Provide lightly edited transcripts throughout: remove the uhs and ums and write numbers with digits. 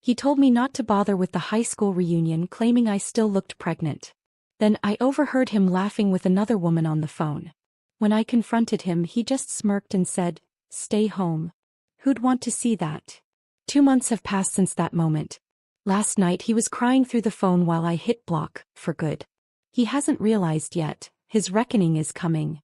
He told me not to bother with the high school reunion, claiming I still looked pregnant. Then I overheard him laughing with another woman on the phone. When I confronted him, he just smirked and said, "Stay home. Who'd want to see that?" 2 months have passed since that moment. Last night he was crying through the phone while I hit block, for good. He hasn't realized yet, his reckoning is coming.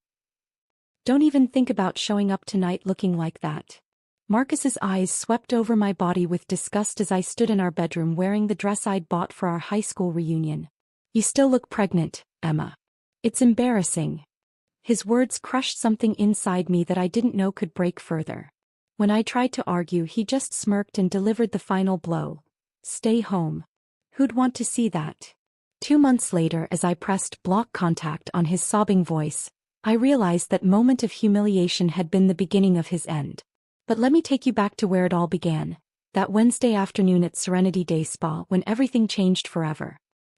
Don't even think about showing up tonight looking like that. Marcus's eyes swept over my body with disgust as I stood in our bedroom wearing the dress I'd bought for our high school reunion. You still look pregnant, Emma. It's embarrassing. His words crushed something inside me that I didn't know could break further. When I tried to argue, he just smirked and delivered the final blow. Stay home. Who'd want to see that? 2 months later, as I pressed block contact on his sobbing voice, I realized that moment of humiliation had been the beginning of his end. But let me take you back to where it all began, that Wednesday afternoon at Serenity Day Spa when everything changed forever.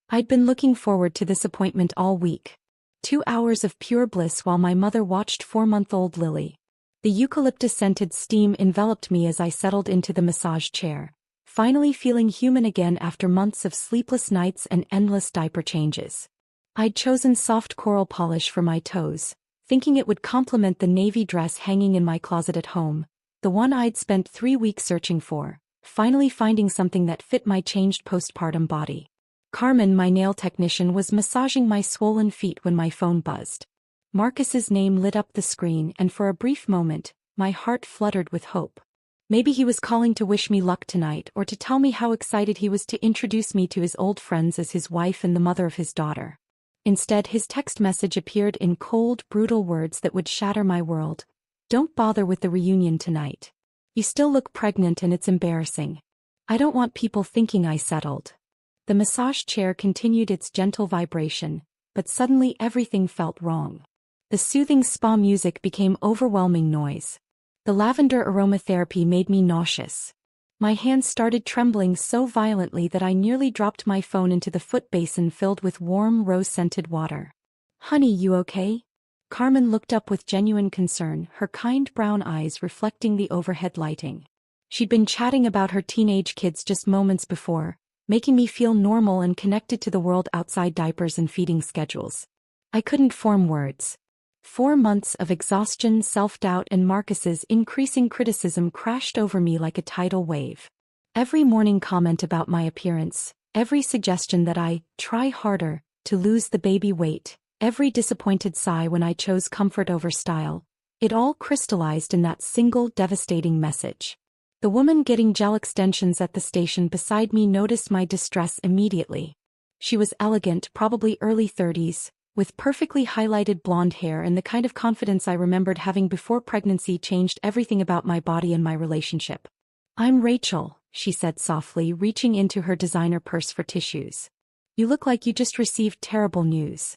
I'd been looking forward to this appointment all week. 2 hours of pure bliss while my mother watched 4-month-old Lily. The eucalyptus-scented steam enveloped me as I settled into the massage chair, finally feeling human again after months of sleepless nights and endless diaper changes. I'd chosen soft coral polish for my toes, thinking it would complement the navy dress hanging in my closet at home, the one I'd spent 3 weeks searching for, finally finding something that fit my changed postpartum body. Carmen, my nail technician, was massaging my swollen feet when my phone buzzed. Marcus's name lit up the screen, and for a brief moment, my heart fluttered with hope. Maybe he was calling to wish me luck tonight or to tell me how excited he was to introduce me to his old friends as his wife and the mother of his daughter. Instead, his text message appeared in cold, brutal words that would shatter my world. Don't bother with the reunion tonight. You still look pregnant and it's embarrassing. I don't want people thinking I settled. The massage chair continued its gentle vibration, but suddenly everything felt wrong. The soothing spa music became overwhelming noise. The lavender aromatherapy made me nauseous. My hands started trembling so violently that I nearly dropped my phone into the foot basin filled with warm, rose-scented water. Honey, you okay? Carmen looked up with genuine concern, her kind brown eyes reflecting the overhead lighting. She'd been chatting about her teenage kids just moments before, making me feel normal and connected to the world outside diapers and feeding schedules. I couldn't form words. 4 months of exhaustion, self-doubt, and Marcus's increasing criticism crashed over me like a tidal wave. Every morning comment about my appearance, every suggestion that I try harder to lose the baby weight, every disappointed sigh when I chose comfort over style, it all crystallized in that single devastating message. The woman getting gel extensions at the station beside me noticed my distress immediately. She was elegant, probably early 30s, with perfectly highlighted blonde hair and the kind of confidence I remembered having before pregnancy changed everything about my body and my relationship. I'm Rachel, she said softly, reaching into her designer purse for tissues. You look like you just received terrible news.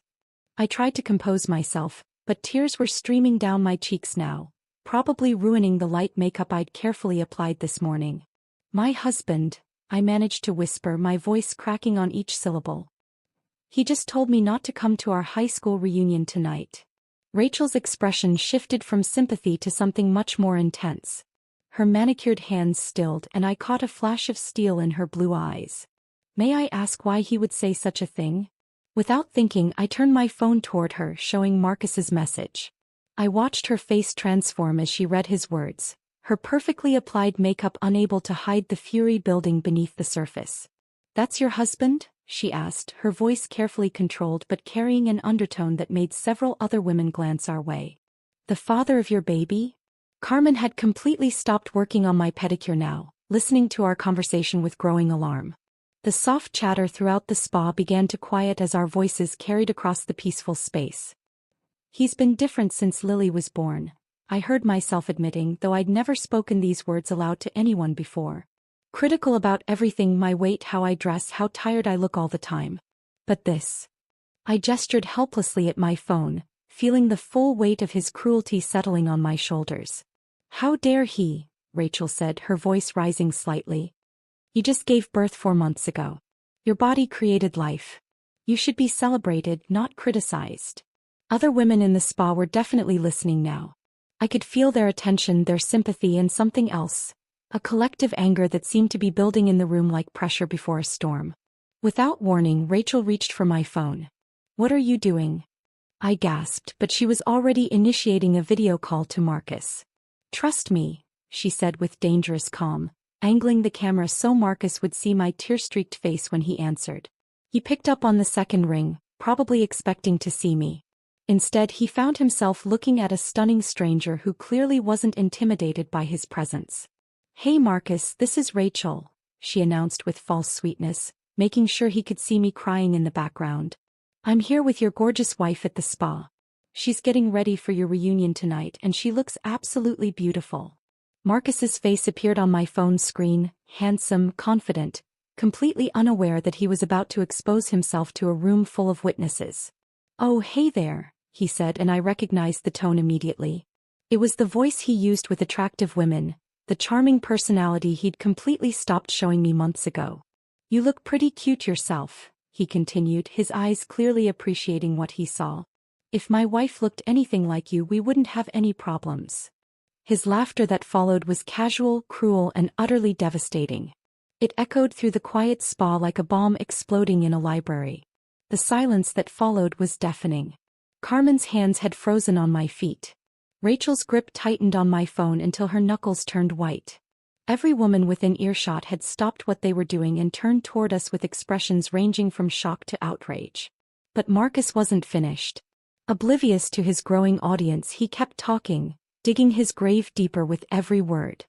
I tried to compose myself, but tears were streaming down my cheeks now, probably ruining the light makeup I'd carefully applied this morning. My husband, I managed to whisper, my voice cracking on each syllable. He just told me not to come to our high school reunion tonight. Rachel's expression shifted from sympathy to something much more intense. Her manicured hands stilled, and I caught a flash of steel in her blue eyes. May I ask why he would say such a thing? Without thinking, I turned my phone toward her, showing Marcus's message. I watched her face transform as she read his words, her perfectly applied makeup unable to hide the fury building beneath the surface. That's your husband? She asked, her voice carefully controlled but carrying an undertone that made several other women glance our way. The father of your baby? Carmen had completely stopped working on my pedicure now, listening to our conversation with growing alarm. The soft chatter throughout the spa began to quiet as our voices carried across the peaceful space. He's been different since Lily was born, I heard myself admitting, though I'd never spoken these words aloud to anyone before. Critical about everything, my weight, how I dress, how tired I look all the time. But this. I gestured helplessly at my phone, feeling the full weight of his cruelty settling on my shoulders. How dare he, Rachel said, her voice rising slightly. You just gave birth 4 months ago. Your body created life. You should be celebrated, not criticized. Other women in the spa were definitely listening now. I could feel their attention, their sympathy, and something else. A collective anger that seemed to be building in the room like pressure before a storm. Without warning, Rachel reached for my phone. "What are you doing?" I gasped, but she was already initiating a video call to Marcus. "Trust me," she said with dangerous calm, angling the camera so Marcus would see my tear-streaked face when he answered. He picked up on the second ring, probably expecting to see me. Instead, he found himself looking at a stunning stranger who clearly wasn't intimidated by his presence. "Hey Marcus, this is Rachel," she announced with false sweetness, making sure he could see me crying in the background. "I'm here with your gorgeous wife at the spa. She's getting ready for your reunion tonight and she looks absolutely beautiful." Marcus's face appeared on my phone screen, handsome, confident, completely unaware that he was about to expose himself to a room full of witnesses. "Oh, hey there," he said, and I recognized the tone immediately. It was the voice he used with attractive women, the charming personality he'd completely stopped showing me months ago. "You look pretty cute yourself," he continued, his eyes clearly appreciating what he saw. "If my wife looked anything like you, we wouldn't have any problems." His laughter that followed was casual, cruel, and utterly devastating. It echoed through the quiet spa like a bomb exploding in a library. The silence that followed was deafening. Carmen's hands had frozen on my feet. Rachel's grip tightened on my phone until her knuckles turned white. Every woman within earshot had stopped what they were doing and turned toward us with expressions ranging from shock to outrage. But Marcus wasn't finished. Oblivious to his growing audience, he kept talking, digging his grave deeper with every word.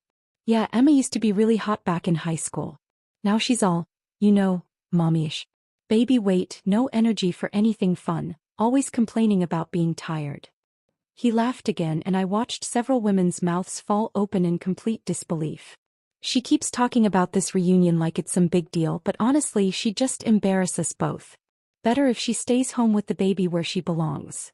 "Yeah, Emma used to be really hot back in high school. Now she's all, mommyish. Baby weight, no energy for anything fun, always complaining about being tired." He laughed again and I watched several women's mouths fall open in complete disbelief. "She keeps talking about this reunion like it's some big deal, but honestly she just embarrasses us both. Better if she stays home with the baby where she belongs."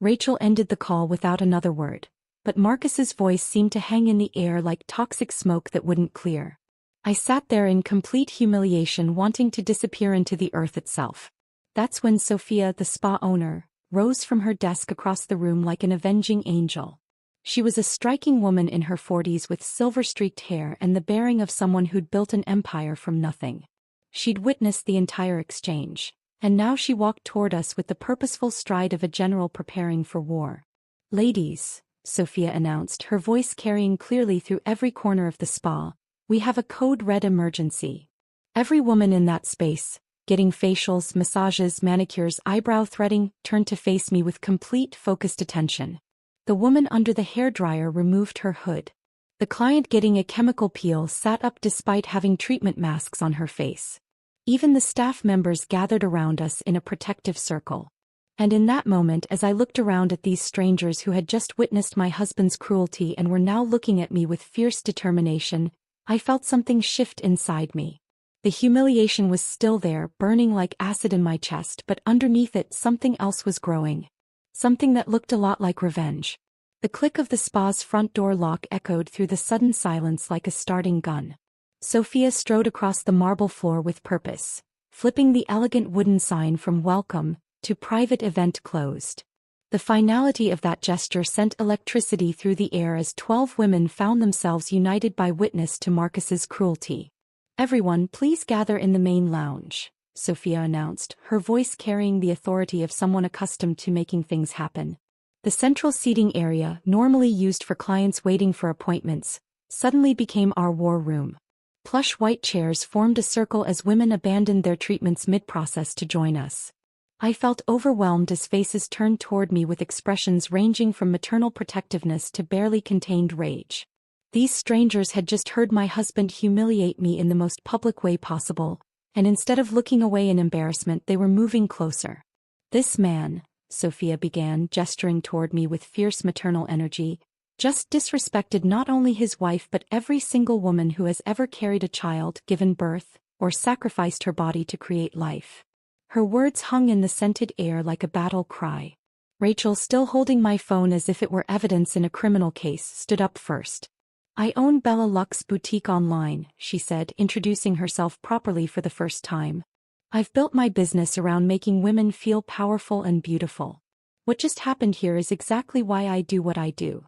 Rachel ended the call without another word, but Marcus's voice seemed to hang in the air like toxic smoke that wouldn't clear. I sat there in complete humiliation, wanting to disappear into the earth itself. That's when Sophia, the spa owner, rose from her desk across the room like an avenging angel. She was a striking woman in her 40s with silver-streaked hair and the bearing of someone who'd built an empire from nothing. She'd witnessed the entire exchange, and now she walked toward us with the purposeful stride of a general preparing for war. "Ladies," Sophia announced, her voice carrying clearly through every corner of the spa, "we have a code red emergency." Every woman in that space, getting facials, massages, manicures, eyebrow threading, turned to face me with complete focused attention. The woman under the hairdryer removed her hood. The client getting a chemical peel sat up despite having treatment masks on her face. Even the staff members gathered around us in a protective circle. And in that moment, as I looked around at these strangers who had just witnessed my husband's cruelty and were now looking at me with fierce determination, I felt something shift inside me. The humiliation was still there, burning like acid in my chest, but underneath it something else was growing. Something that looked a lot like revenge. The click of the spa's front door lock echoed through the sudden silence like a starting gun. Sophia strode across the marble floor with purpose, flipping the elegant wooden sign from "Welcome" to "Private Event Closed." The finality of that gesture sent electricity through the air as 12 women found themselves united by witness to Marcus's cruelty. "Everyone, please gather in the main lounge," Sophia announced, her voice carrying the authority of someone accustomed to making things happen. The central seating area, normally used for clients waiting for appointments, suddenly became our war room. Plush white chairs formed a circle as women abandoned their treatments mid-process to join us. I felt overwhelmed as faces turned toward me with expressions ranging from maternal protectiveness to barely contained rage. These strangers had just heard my husband humiliate me in the most public way possible, and instead of looking away in embarrassment, they were moving closer. "This man," Sophia began, gesturing toward me with fierce maternal energy, "just disrespected not only his wife but every single woman who has ever carried a child, given birth, or sacrificed her body to create life." Her words hung in the scented air like a battle cry. Rachel, still holding my phone as if it were evidence in a criminal case, stood up first. "I own Bella Luxe Boutique online," she said, introducing herself properly for the first time. "I've built my business around making women feel powerful and beautiful. What just happened here is exactly why I do what I do."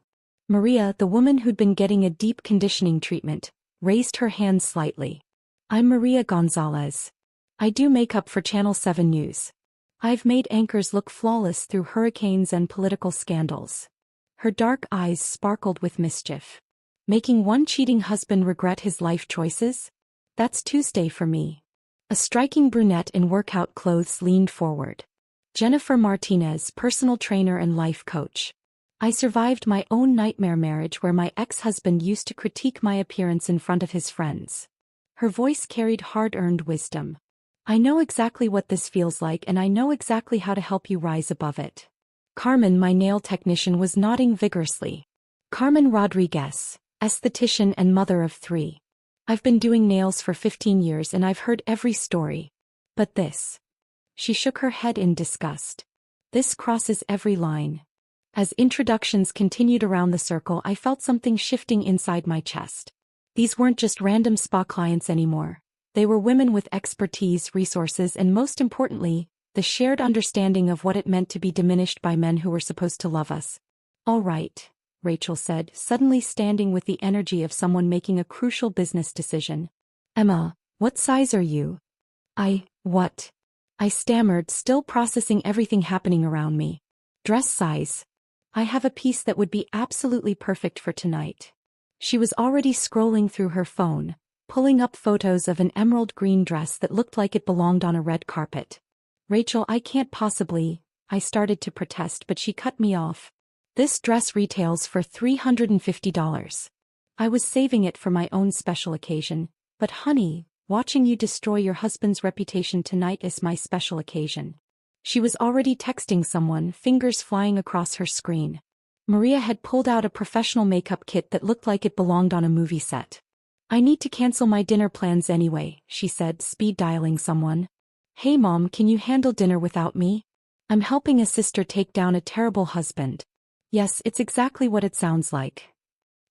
Maria, the woman who'd been getting a deep conditioning treatment, raised her hand slightly. I'm Maria Gonzalez. I do makeup for Channel 7 News. I've made anchors look flawless through hurricanes and political scandals. Her dark eyes sparkled with mischief. Making one cheating husband regret his life choices? That's Tuesday for me. A striking brunette in workout clothes leaned forward. Jennifer Martinez, personal trainer and life coach. I survived my own nightmare marriage where my ex-husband used to critique my appearance in front of his friends. Her voice carried hard-earned wisdom. I know exactly what this feels like and I know exactly how to help you rise above it. Carmen, my nail technician, was nodding vigorously. Carmen Rodriguez, esthetician and mother of 3. I've been doing nails for 15 years and I've heard every story. But this. She shook her head in disgust. This crosses every line. As introductions continued around the circle, I felt something shifting inside my chest. These weren't just random spa clients anymore. They were women with expertise, resources, and most importantly, the shared understanding of what it meant to be diminished by men who were supposed to love us. All right, Rachel said, suddenly standing with the energy of someone making a crucial business decision. Emma, what size are you? What? I stammered, still processing everything happening around me. Dress size. I have a piece that would be absolutely perfect for tonight. She was already scrolling through her phone, pulling up photos of an emerald green dress that looked like it belonged on a red carpet. Rachel, I can't possibly, I started to protest, but she cut me off. This dress retails for $350. I was saving it for my own special occasion, but honey, watching you destroy your husband's reputation tonight is my special occasion. She was already texting someone, fingers flying across her screen. Maria had pulled out a professional makeup kit that looked like it belonged on a movie set. I need to cancel my dinner plans anyway, she said, speed dialing someone. Hey mom, can you handle dinner without me? I'm helping a sister take down a terrible husband. Yes, it's exactly what it sounds like.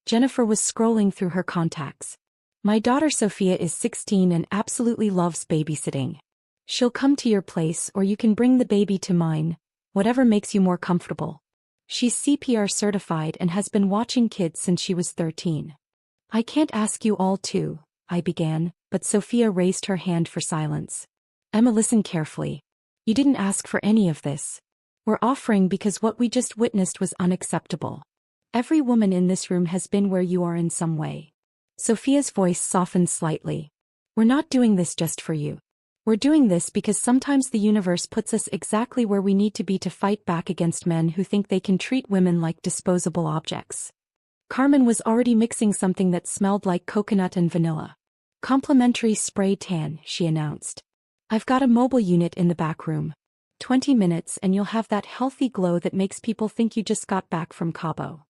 Jennifer was scrolling through her contacts. My daughter Sophia is 16 and absolutely loves babysitting. She'll come to your place or you can bring the baby to mine, whatever makes you more comfortable. She's CPR certified and has been watching kids since she was 13. I can't ask you all to, I began, but Sophia raised her hand for silence. Emma, listen carefully. You didn't ask for any of this. We're offering because what we just witnessed was unacceptable. Every woman in this room has been where you are in some way. Sophia's voice softened slightly. We're not doing this just for you. We're doing this because sometimes the universe puts us exactly where we need to be to fight back against men who think they can treat women like disposable objects. Carmen was already mixing something that smelled like coconut and vanilla. Complimentary spray tan, she announced. I've got a mobile unit in the back room. 20 minutes and you'll have that healthy glow that makes people think you just got back from Cabo.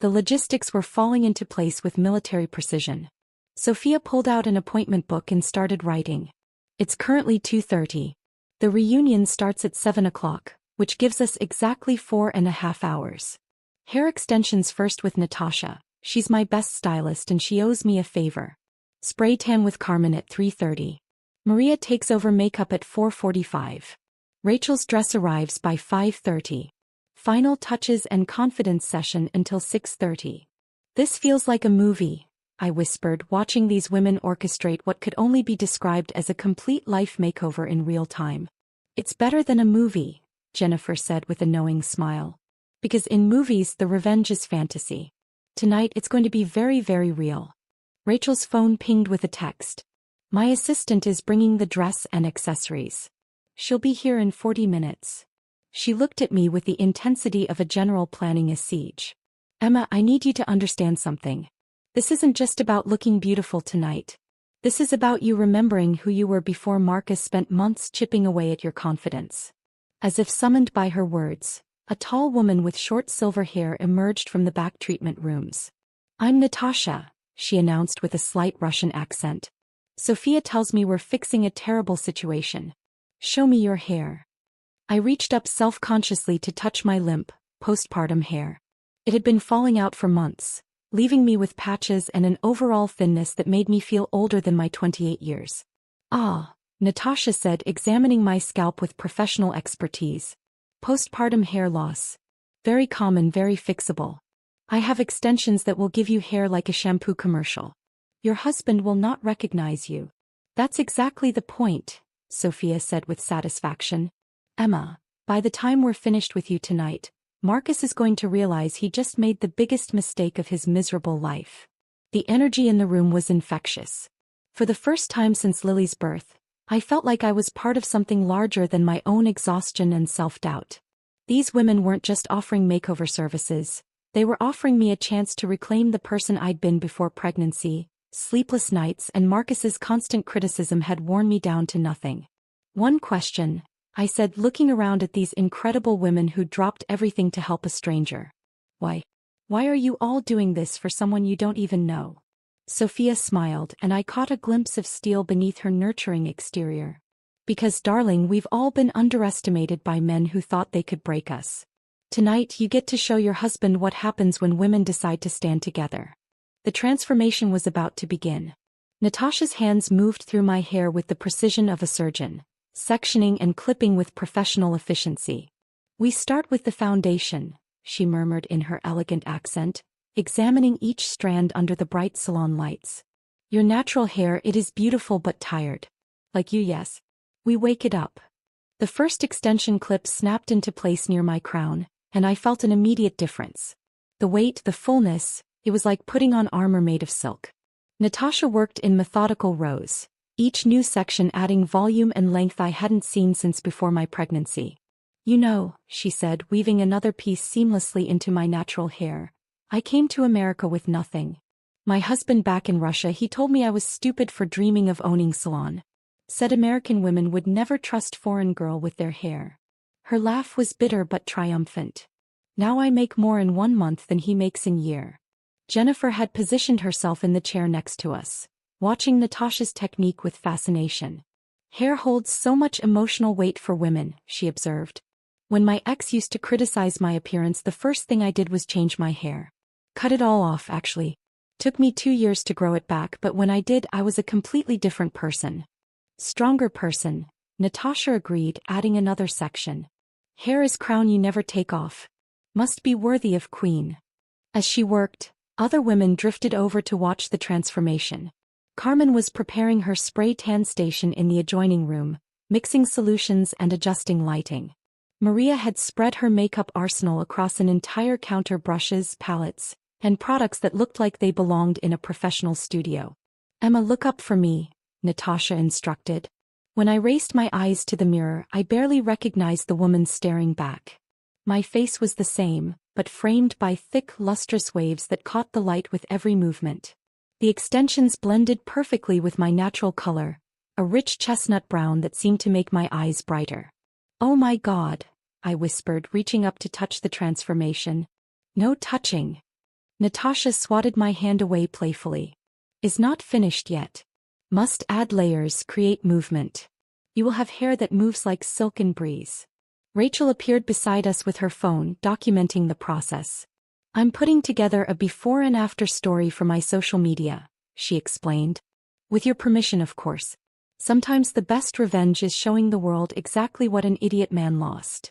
The logistics were falling into place with military precision. Sophia pulled out an appointment book and started writing. It's currently 2:30. The reunion starts at 7 o'clock, which gives us exactly 4.5 hours. Hair extensions first with Natasha. She's my best stylist and she owes me a favor. Spray tan with Carmen at 3:30. Maria takes over makeup at 4:45. Rachel's dress arrives by 5:30. Final touches and confidence session until 6:30. This feels like a movie, I whispered, watching these women orchestrate what could only be described as a complete life makeover in real time. It's better than a movie, Jennifer said with a knowing smile. Because in movies the revenge is fantasy. Tonight it's going to be very, very real. Rachel's phone pinged with a text. My assistant is bringing the dress and accessories. She'll be here in 40 minutes. She looked at me with the intensity of a general planning a siege. Emma, I need you to understand something. This isn't just about looking beautiful tonight. This is about you remembering who you were before Marcus spent months chipping away at your confidence. As if summoned by her words, a tall woman with short silver hair emerged from the back treatment rooms. I'm Natasha, she announced with a slight Russian accent. Sophia tells me we're fixing a terrible situation. Show me your hair. I reached up self-consciously to touch my limp, postpartum hair. It had been falling out for months, leaving me with patches and an overall thinness that made me feel older than my 28 years. Ah, Natasha said, examining my scalp with professional expertise. Postpartum hair loss. Very common, very fixable. I have extensions that will give you hair like a shampoo commercial. Your husband will not recognize you. That's exactly the point, Sophia said with satisfaction. Emma, by the time we're finished with you tonight, Marcus is going to realize he just made the biggest mistake of his miserable life. The energy in the room was infectious. For the first time since Lily's birth, I felt like I was part of something larger than my own exhaustion and self-doubt. These women weren't just offering makeover services, they were offering me a chance to reclaim the person I'd been before pregnancy. Sleepless nights and Marcus's constant criticism had worn me down to nothing. One question, I said, looking around at these incredible women who dropped everything to help a stranger. Why? Why are you all doing this for someone you don't even know? Sophia smiled, and I caught a glimpse of steel beneath her nurturing exterior. Because, darling, we've all been underestimated by men who thought they could break us. Tonight you get to show your husband what happens when women decide to stand together. The transformation was about to begin. Natasha's hands moved through my hair with the precision of a surgeon, sectioning and clipping with professional efficiency. We start with the foundation, she murmured in her elegant accent, examining each strand under the bright salon lights. Your natural hair, it is beautiful but tired. Like you, yes. We wake it up. The first extension clip snapped into place near my crown, and I felt an immediate difference. The weight, the fullness, it was like putting on armor made of silk. Natasha worked in methodical rows, each new section adding volume and length I hadn't seen since before my pregnancy. You know, she said, weaving another piece seamlessly into my natural hair, I came to America with nothing. My husband back in Russia, he told me I was stupid for dreaming of owning salon. Said American women would never trust foreign girl with their hair. Her laugh was bitter but triumphant. Now I make more in 1 month than he makes in year. Jennifer had positioned herself in the chair next to us, watching Natasha's technique with fascination. Hair holds so much emotional weight for women, she observed. When my ex used to criticize my appearance, the first thing I did was change my hair. Cut it all off, actually. Took me 2 years to grow it back, but when I did, I was a completely different person. Stronger person, Natasha agreed, adding another section. Hair is crown you never take off. Must be worthy of queen. As she worked, other women drifted over to watch the transformation. Carmen was preparing her spray tan station in the adjoining room, mixing solutions and adjusting lighting. Maria had spread her makeup arsenal across an entire counter, brushes, palettes, and products that looked like they belonged in a professional studio. Emma, look up for me, Natasha instructed. When I raised my eyes to the mirror, I barely recognized the woman staring back. My face was the same, but framed by thick, lustrous waves that caught the light with every movement. The extensions blended perfectly with my natural color, a rich chestnut brown that seemed to make my eyes brighter. Oh my God, I whispered, reaching up to touch the transformation. No touching. Natasha swatted my hand away playfully. Is not finished yet. Must add layers, create movement. You will have hair that moves like silken breeze. Rachel appeared beside us with her phone, documenting the process. I'm putting together a before and after story for my social media, she explained. With your permission, of course. Sometimes the best revenge is showing the world exactly what an idiot man lost.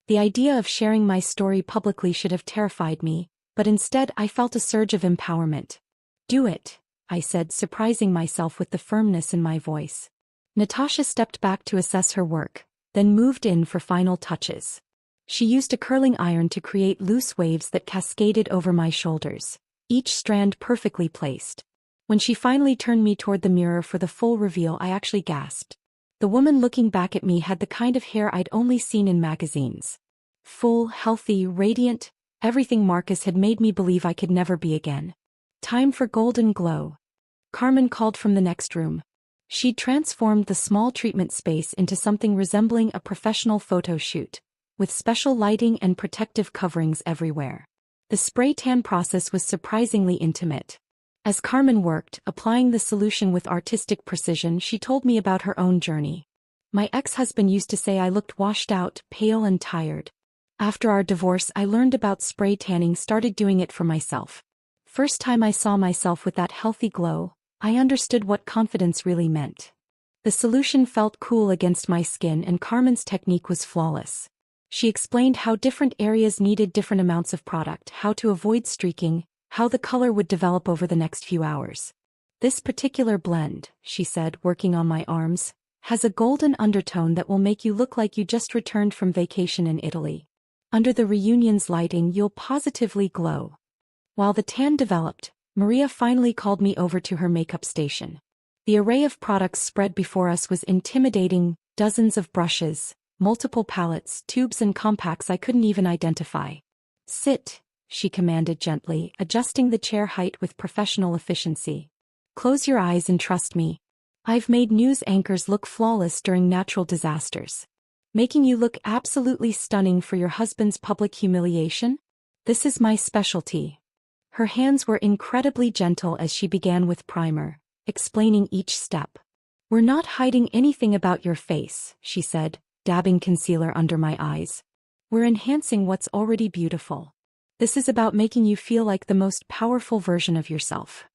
The idea of sharing my story publicly should have terrified me, but instead I felt a surge of empowerment. Do it, I said, surprising myself with the firmness in my voice. Natasha stepped back to assess her work, then moved in for final touches. She used a curling iron to create loose waves that cascaded over my shoulders, each strand perfectly placed. When she finally turned me toward the mirror for the full reveal, I actually gasped. The woman looking back at me had the kind of hair I'd only seen in magazines. Full, healthy, radiant, everything Marcus had made me believe I could never be again. Time for golden glow. Carmen called from the next room. She'd transformed the small treatment space into something resembling a professional photo shoot, with special lighting and protective coverings everywhere. The spray tan process was surprisingly intimate. As Carmen worked, applying the solution with artistic precision, she told me about her own journey. My ex-husband used to say I looked washed out, pale and tired. After our divorce, I learned about spray tanning, started doing it for myself. First time I saw myself with that healthy glow, I understood what confidence really meant. The solution felt cool against my skin, and Carmen's technique was flawless. She explained how different areas needed different amounts of product, how to avoid streaking, how the color would develop over the next few hours. This particular blend, she said, working on my arms, has a golden undertone that will make you look like you just returned from vacation in Italy. Under the reunion's lighting, you'll positively glow. While the tan developed, Maria finally called me over to her makeup station. The array of products spread before us was intimidating, dozens of brushes, multiple palettes, tubes and compacts I couldn't even identify. Sit, she commanded gently, adjusting the chair height with professional efficiency. Close your eyes and trust me. I've made news anchors look flawless during natural disasters. Making you look absolutely stunning for your husband's public humiliation? This is my specialty. Her hands were incredibly gentle as she began with primer, explaining each step. We're not hiding anything about your face, she said, dabbing concealer under my eyes. We're enhancing what's already beautiful. This is about making you feel like the most powerful version of yourself.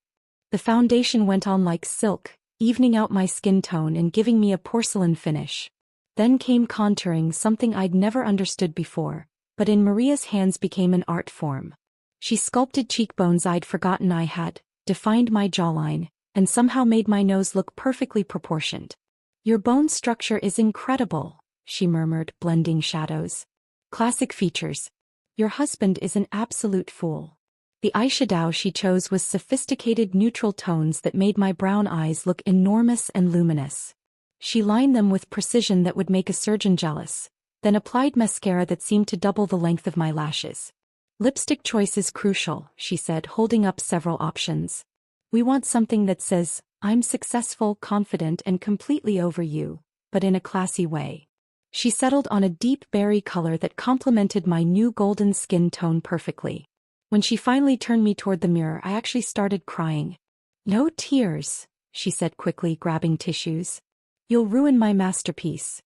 The foundation went on like silk, evening out my skin tone and giving me a porcelain finish. Then came contouring, something I'd never understood before, but in Maria's hands became an art form. She sculpted cheekbones I'd forgotten I had, defined my jawline, and somehow made my nose look perfectly proportioned. Your bone structure is incredible, she murmured, blending shadows. Classic features. Your husband is an absolute fool. The eyeshadow she chose was sophisticated neutral tones that made my brown eyes look enormous and luminous. She lined them with precision that would make a surgeon jealous, then applied mascara that seemed to double the length of my lashes. Lipstick choice is crucial, she said, holding up several options. We want something that says, I'm successful, confident, and completely over you, but in a classy way. She settled on a deep berry color that complemented my new golden skin tone perfectly. When she finally turned me toward the mirror, I actually started crying. No tears, she said quickly, grabbing tissues. You'll ruin my masterpiece.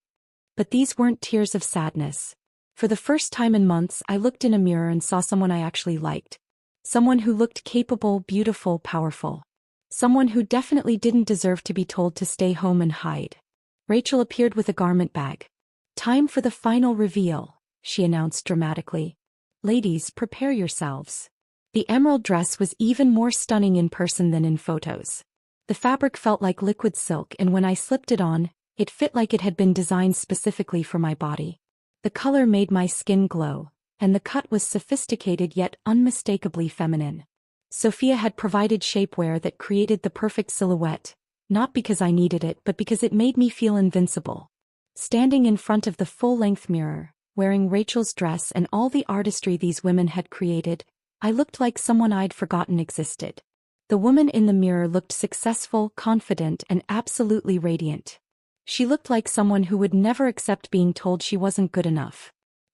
But these weren't tears of sadness. For the first time in months, I looked in a mirror and saw someone I actually liked. Someone who looked capable, beautiful, powerful. Someone who definitely didn't deserve to be told to stay home and hide. Rachel appeared with a garment bag. Time for the final reveal, she announced dramatically. Ladies, prepare yourselves. The emerald dress was even more stunning in person than in photos. The fabric felt like liquid silk, and when I slipped it on, it fit like it had been designed specifically for my body. The color made my skin glow, and the cut was sophisticated yet unmistakably feminine. Sophia had provided shapewear that created the perfect silhouette, not because I needed it but because it made me feel invincible. Standing in front of the full-length mirror, wearing Rachel's dress and all the artistry these women had created, I looked like someone I'd forgotten existed. The woman in the mirror looked successful, confident, and absolutely radiant. She looked like someone who would never accept being told she wasn't good enough.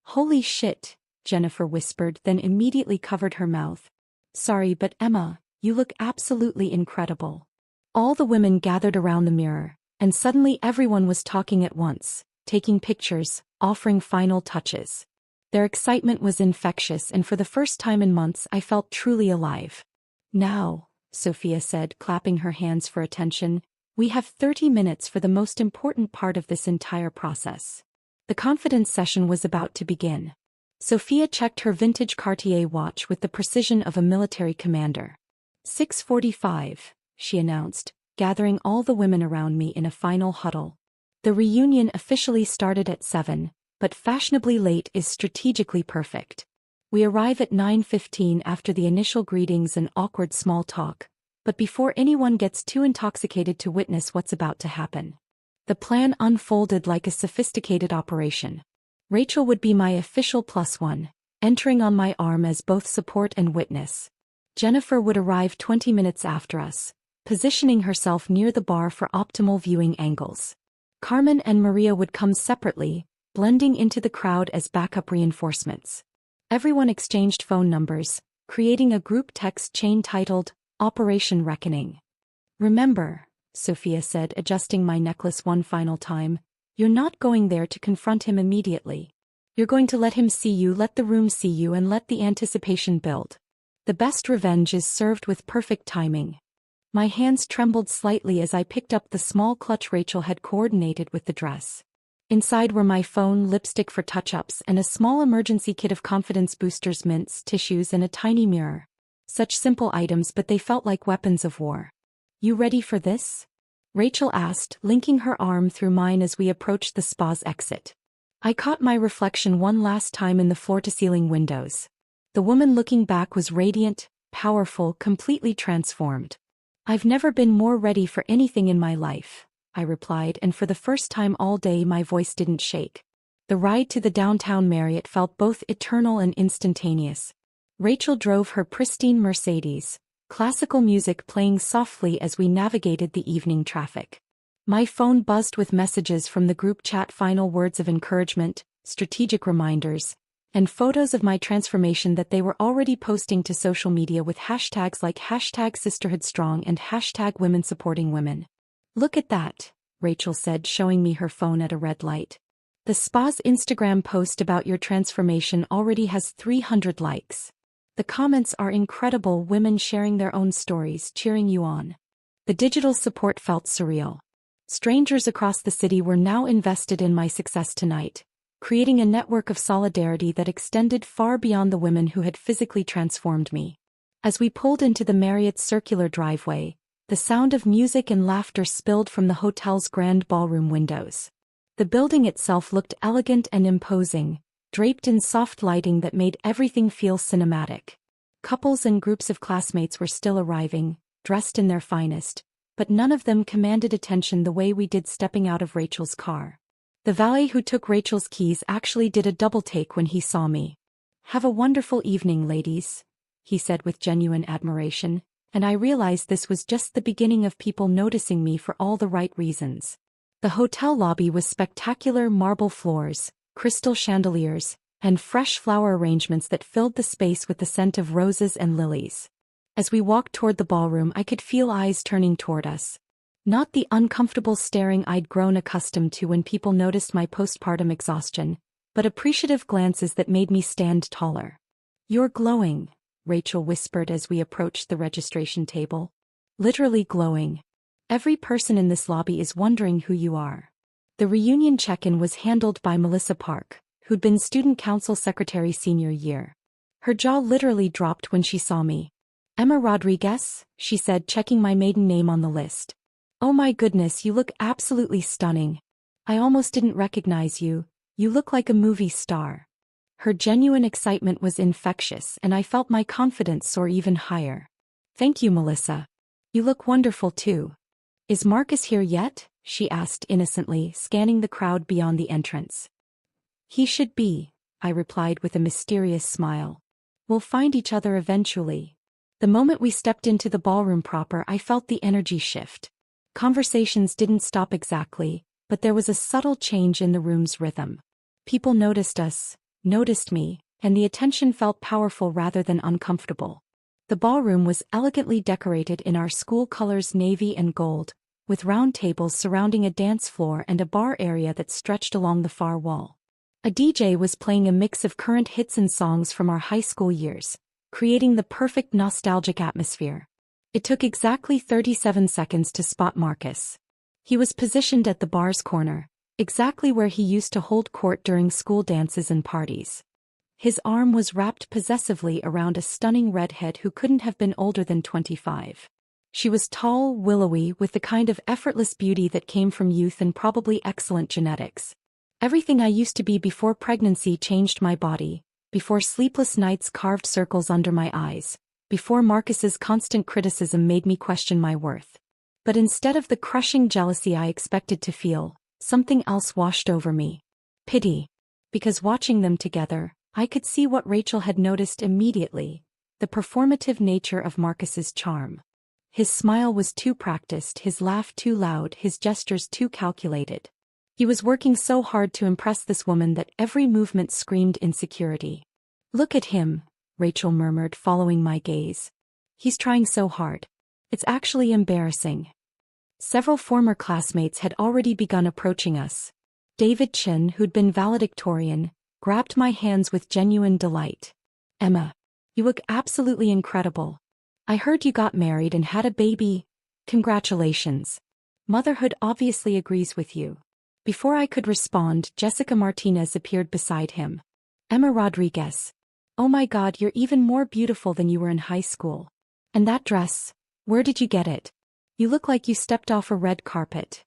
Holy shit, Jennifer whispered, then immediately covered her mouth. Sorry, but Emma, you look absolutely incredible. All the women gathered around the mirror, and suddenly everyone was talking at once, taking pictures, offering final touches. Their excitement was infectious, and for the first time in months I felt truly alive. Now, Sophia said, clapping her hands for attention, we have 30 minutes for the most important part of this entire process. The confidence session was about to begin. Sophia checked her vintage Cartier watch with the precision of a military commander. 6:45, she announced, gathering all the women around me in a final huddle. The reunion officially started at 7, but fashionably late is strategically perfect. We arrive at 9:15 after the initial greetings and awkward small talk, but before anyone gets too intoxicated to witness what's about to happen. The plan unfolded like a sophisticated operation. Rachel would be my official +1, entering on my arm as both support and witness. Jennifer would arrive 20 minutes after us, positioning herself near the bar for optimal viewing angles. Carmen and Maria would come separately, blending into the crowd as backup reinforcements. Everyone exchanged phone numbers, creating a group text chain titled, Operation Reckoning. Remember, Sophia said, adjusting my necklace one final time, you're not going there to confront him immediately. You're going to let him see you, let the room see you, and let the anticipation build. The best revenge is served with perfect timing. My hands trembled slightly as I picked up the small clutch Rachel had coordinated with the dress. Inside were my phone, lipstick for touch-ups, and a small emergency kit of confidence boosters, mints, tissues, and a tiny mirror. Such simple items, but they felt like weapons of war. You ready for this? Rachel asked, linking her arm through mine as we approached the spa's exit. I caught my reflection one last time in the floor-to-ceiling windows. The woman looking back was radiant, powerful, completely transformed. I've never been more ready for anything in my life, I replied, and for the first time all day my voice didn't shake. The ride to the downtown Marriott felt both eternal and instantaneous. Rachel drove her pristine Mercedes, classical music playing softly as we navigated the evening traffic. My phone buzzed with messages from the group chat, final words of encouragement, strategic reminders, and photos of my transformation that they were already posting to social media with hashtags like #sisterhoodstrong and #women-supporting-women. Look at that, Rachel said, showing me her phone at a red light. The spa's Instagram post about your transformation already has 300 likes. The comments are incredible, women sharing their own stories, cheering you on. The digital support felt surreal. Strangers across the city were now invested in my success tonight, creating a network of solidarity that extended far beyond the women who had physically transformed me. As we pulled into the Marriott's circular driveway, the sound of music and laughter spilled from the hotel's grand ballroom windows. The building itself looked elegant and imposing, draped in soft lighting that made everything feel cinematic. Couples and groups of classmates were still arriving, dressed in their finest, but none of them commanded attention the way we did stepping out of Rachel's car. The valet who took Rachel's keys actually did a double take when he saw me. "Have a wonderful evening, ladies," he said with genuine admiration, and I realized this was just the beginning of people noticing me for all the right reasons. The hotel lobby was spectacular, marble floors, crystal chandeliers, and fresh flower arrangements that filled the space with the scent of roses and lilies. As we walked toward the ballroom, I could feel eyes turning toward us. Not the uncomfortable staring I'd grown accustomed to when people noticed my postpartum exhaustion, but appreciative glances that made me stand taller. "You're glowing," Rachel whispered as we approached the registration table. "Literally glowing. Every person in this lobby is wondering who you are." The reunion check-in was handled by Melissa Park, who'd been student council secretary senior year. Her jaw literally dropped when she saw me. "Emma Rodriguez," she said, checking my maiden name on the list. "Oh my goodness, you look absolutely stunning. I almost didn't recognize you. You look like a movie star." Her genuine excitement was infectious, and I felt my confidence soar even higher. "Thank you, Melissa. You look wonderful too. Is Marcus here yet?" she asked innocently, scanning the crowd beyond the entrance. "He should be," I replied with a mysterious smile. "We'll find each other eventually." The moment we stepped into the ballroom proper, I felt the energy shift. Conversations didn't stop exactly, but there was a subtle change in the room's rhythm. People noticed us, noticed me, and the attention felt powerful rather than uncomfortable. The ballroom was elegantly decorated in our school colors, navy and gold, with round tables surrounding a dance floor and a bar area that stretched along the far wall. A DJ was playing a mix of current hits and songs from our high school years, creating the perfect nostalgic atmosphere. It took exactly 37 seconds to spot Marcus. He was positioned at the bar's corner, exactly where he used to hold court during school dances and parties. His arm was wrapped possessively around a stunning redhead who couldn't have been older than 25. She was tall, willowy, with the kind of effortless beauty that came from youth and probably excellent genetics. Everything I used to be before pregnancy changed my body, before sleepless nights carved circles under my eyes, before Marcus's constant criticism made me question my worth. But instead of the crushing jealousy I expected to feel, something else washed over me. Pity. Because watching them together, I could see what Rachel had noticed immediately: the performative nature of Marcus's charm. His smile was too practiced, his laugh too loud, his gestures too calculated. He was working so hard to impress this woman that every movement screamed insecurity. "Look at him," Rachel murmured, following my gaze. "He's trying so hard. It's actually embarrassing." Several former classmates had already begun approaching us. David Chin, who'd been valedictorian, grabbed my hands with genuine delight. "Emma, you look absolutely incredible. I heard you got married and had a baby. Congratulations. Motherhood obviously agrees with you." Before I could respond, Jessica Martinez appeared beside him. "Emma Rodriguez. Oh my God, you're even more beautiful than you were in high school. And that dress, where did you get it?" You look like you stepped off a red carpet.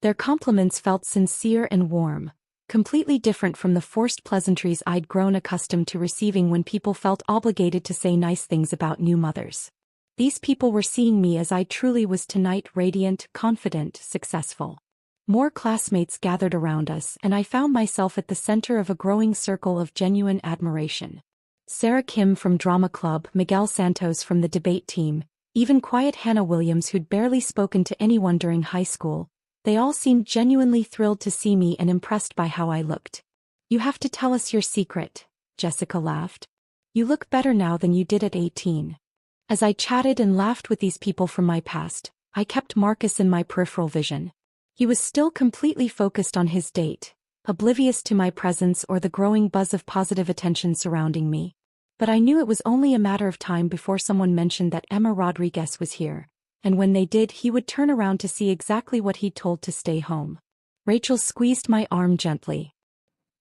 Their compliments felt sincere and warm, completely different from the forced pleasantries I'd grown accustomed to receiving when people felt obligated to say nice things about new mothers. These people were seeing me as I truly was tonight, radiant, confident, successful. More classmates gathered around us, and I found myself at the center of a growing circle of genuine admiration. Sarah Kim from Drama Club, Miguel Santos from the debate team, even quiet Hannah Williams who'd barely spoken to anyone during high school, they all seemed genuinely thrilled to see me and impressed by how I looked. You have to tell us your secret, Jessica laughed. You look better now than you did at 18. As I chatted and laughed with these people from my past, I kept Marcus in my peripheral vision. He was still completely focused on his date, oblivious to my presence or the growing buzz of positive attention surrounding me. But I knew it was only a matter of time before someone mentioned that Emma Rodriguez was here, and when they did he would turn around to see exactly what he'd told to stay home. Rachel squeezed my arm gently.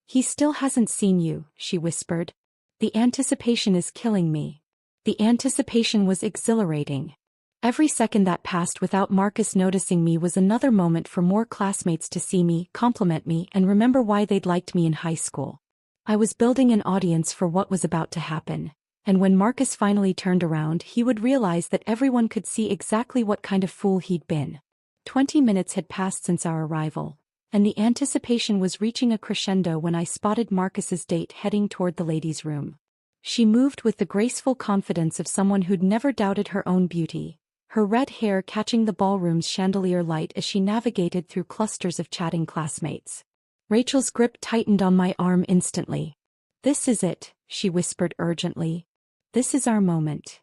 He still hasn't seen you, she whispered. The anticipation is killing me. The anticipation was exhilarating. Every second that passed without Marcus noticing me was another moment for more classmates to see me, compliment me, and remember why they'd liked me in high school. I was building an audience for what was about to happen, and when Marcus finally turned around he would realize that everyone could see exactly what kind of fool he'd been. 20 minutes had passed since our arrival, and the anticipation was reaching a crescendo when I spotted Marcus's date heading toward the ladies' room. She moved with the graceful confidence of someone who'd never doubted her own beauty, her red hair catching the ballroom's chandelier light as she navigated through clusters of chatting classmates. Rachel's grip tightened on my arm instantly. This is it, she whispered urgently. This is our moment.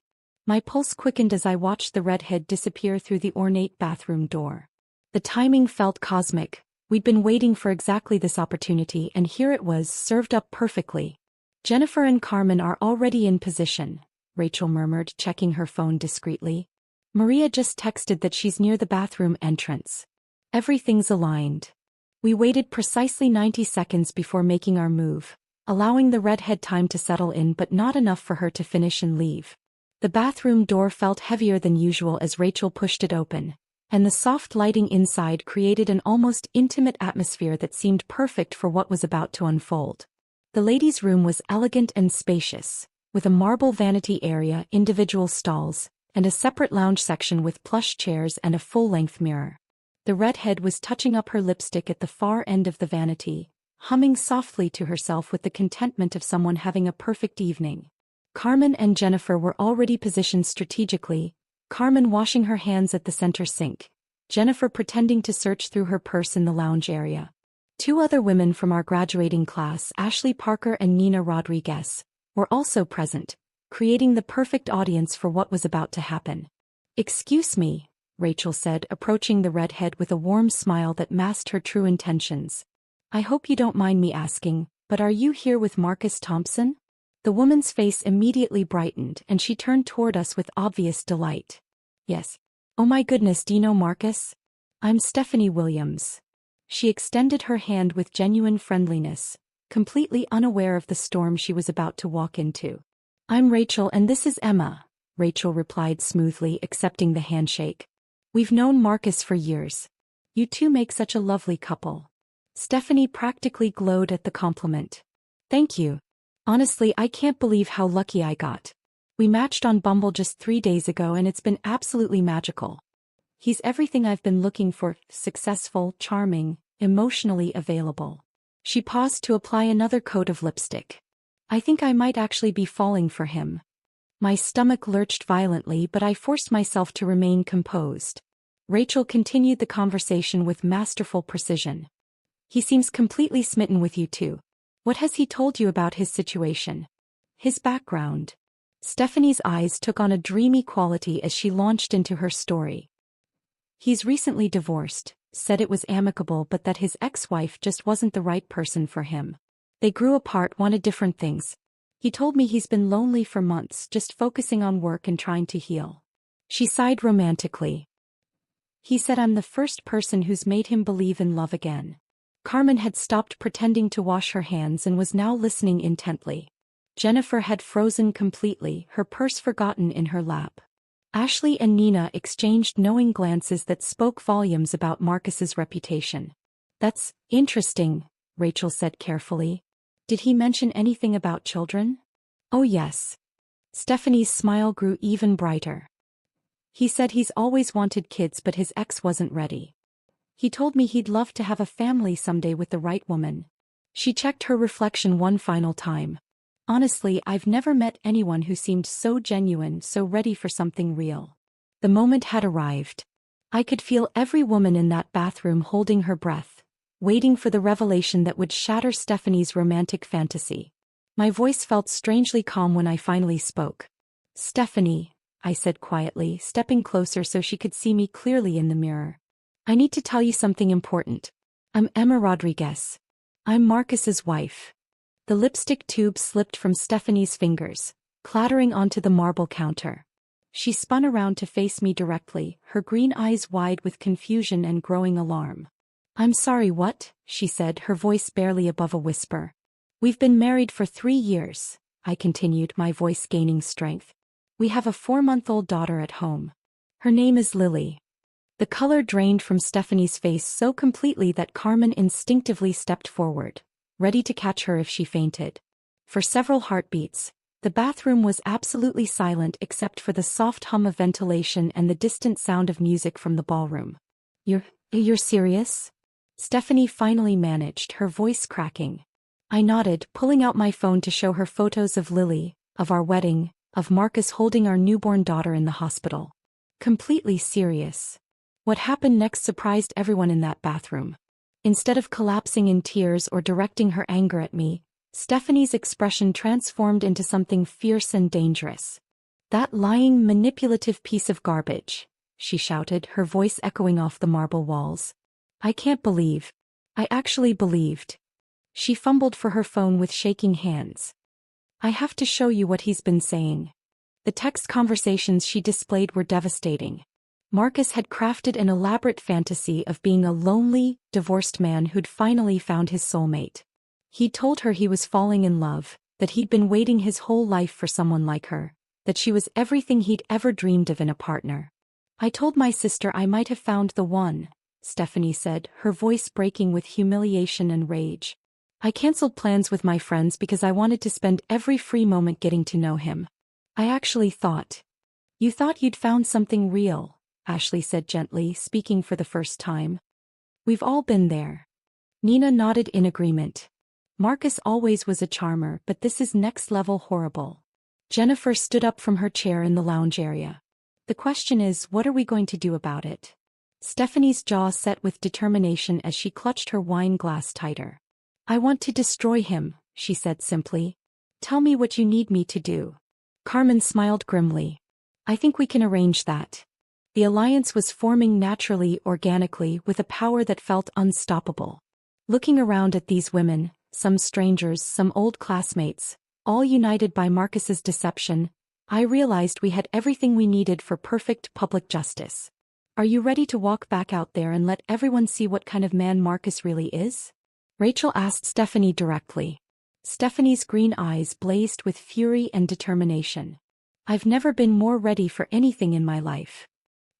My pulse quickened as I watched the redhead disappear through the ornate bathroom door. The timing felt cosmic. We'd been waiting for exactly this opportunity, and here it was, served up perfectly. Jennifer and Carmen are already in position, Rachel murmured, checking her phone discreetly. Maria just texted that she's near the bathroom entrance. Everything's aligned. We waited precisely 90 seconds before making our move, allowing the redhead time to settle in but not enough for her to finish and leave. The bathroom door felt heavier than usual as Rachel pushed it open, and the soft lighting inside created an almost intimate atmosphere that seemed perfect for what was about to unfold. The ladies' room was elegant and spacious, with a marble vanity area, individual stalls, and a separate lounge section with plush chairs and a full-length mirror. The redhead was touching up her lipstick at the far end of the vanity, humming softly to herself with the contentment of someone having a perfect evening. Carmen and Jennifer were already positioned strategically, Carmen washing her hands at the center sink, Jennifer pretending to search through her purse in the lounge area. Two other women from our graduating class, Ashley Parker and Nina Rodriguez, were also present, creating the perfect audience for what was about to happen. "Excuse me," Rachel said, approaching the redhead with a warm smile that masked her true intentions. "I hope you don't mind me asking, but are you here with Marcus Thompson?" The woman's face immediately brightened and she turned toward us with obvious delight. "Yes. Oh my goodness, do you know Marcus? I'm Stephanie Williams." She extended her hand with genuine friendliness, completely unaware of the storm she was about to walk into. "I'm Rachel and this is Emma," Rachel replied smoothly, accepting the handshake. "We've known Marcus for years. You two make such a lovely couple." Stephanie practically glowed at the compliment. "Thank you. Honestly, I can't believe how lucky I got. We matched on Bumble just 3 days ago and it's been absolutely magical. He's everything I've been looking for: successful, charming, emotionally available." She paused to apply another coat of lipstick. "I think I might actually be falling for him." My stomach lurched violently, but I forced myself to remain composed. Rachel continued the conversation with masterful precision. "He seems completely smitten with you too. What has he told you about his situation? His background?" Stephanie's eyes took on a dreamy quality as she launched into her story. "He's recently divorced, said it was amicable but that his ex-wife just wasn't the right person for him. They grew apart, wanted different things. He told me he's been lonely for months, just focusing on work and trying to heal." She sighed romantically. "He said I'm the first person who's made him believe in love again." Carmen had stopped pretending to wash her hands and was now listening intently. Jennifer had frozen completely, her purse forgotten in her lap. Ashley and Nina exchanged knowing glances that spoke volumes about Marcus's reputation. That's interesting, Rachel said carefully. Did he mention anything about children? Oh yes. Stephanie's smile grew even brighter. He said he's always wanted kids but his ex wasn't ready. He told me he'd love to have a family someday with the right woman. She checked her reflection one final time. Honestly, I've never met anyone who seemed so genuine, so ready for something real. The moment had arrived. I could feel every woman in that bathroom holding her breath, waiting for the revelation that would shatter Stephanie's romantic fantasy. My voice felt strangely calm when I finally spoke. Stephanie, I said quietly, stepping closer so she could see me clearly in the mirror. I need to tell you something important. I'm Emma Rodriguez. I'm Marcus's wife. The lipstick tube slipped from Stephanie's fingers, clattering onto the marble counter. She spun around to face me directly, her green eyes wide with confusion and growing alarm. I'm sorry, what? She said, her voice barely above a whisper. We've been married for 3 years, I continued, my voice gaining strength. We have a 4-month-old daughter at home. Her name is Lily. The color drained from Stephanie's face so completely that Carmen instinctively stepped forward, ready to catch her if she fainted. For several heartbeats, the bathroom was absolutely silent except for the soft hum of ventilation and the distant sound of music from the ballroom. You're serious? Stephanie finally managed, her voice cracking. I nodded, pulling out my phone to show her photos of Lily, of our wedding, of Marcus holding our newborn daughter in the hospital. Completely serious. What happened next surprised everyone in that bathroom. Instead of collapsing in tears or directing her anger at me, Stephanie's expression transformed into something fierce and dangerous. That lying, manipulative piece of garbage, she shouted, her voice echoing off the marble walls. I can't believe. I actually believed. She fumbled for her phone with shaking hands. I have to show you what he's been saying. The text conversations she displayed were devastating. Marcus had crafted an elaborate fantasy of being a lonely, divorced man who'd finally found his soulmate. He'd told her he was falling in love, that he'd been waiting his whole life for someone like her, that she was everything he'd ever dreamed of in a partner. I told my sister I might have found the one, Stephanie said, her voice breaking with humiliation and rage. I canceled plans with my friends because I wanted to spend every free moment getting to know him. I actually thought. You thought you'd found something real, Ashley said gently, speaking for the first time. We've all been there. Nina nodded in agreement. Marcus always was a charmer, but this is next-level horrible. Jennifer stood up from her chair in the lounge area. The question is, what are we going to do about it? Stephanie's jaw set with determination as she clutched her wine glass tighter. I want to destroy him, she said simply. Tell me what you need me to do. Carmen smiled grimly. I think we can arrange that. The alliance was forming naturally, organically, with a power that felt unstoppable. Looking around at these women, some strangers, some old classmates, all united by Marcus's deception, I realized we had everything we needed for perfect public justice. Are you ready to walk back out there and let everyone see what kind of man Marcus really is? Rachel asked Stephanie directly. Stephanie's green eyes blazed with fury and determination. I've never been more ready for anything in my life.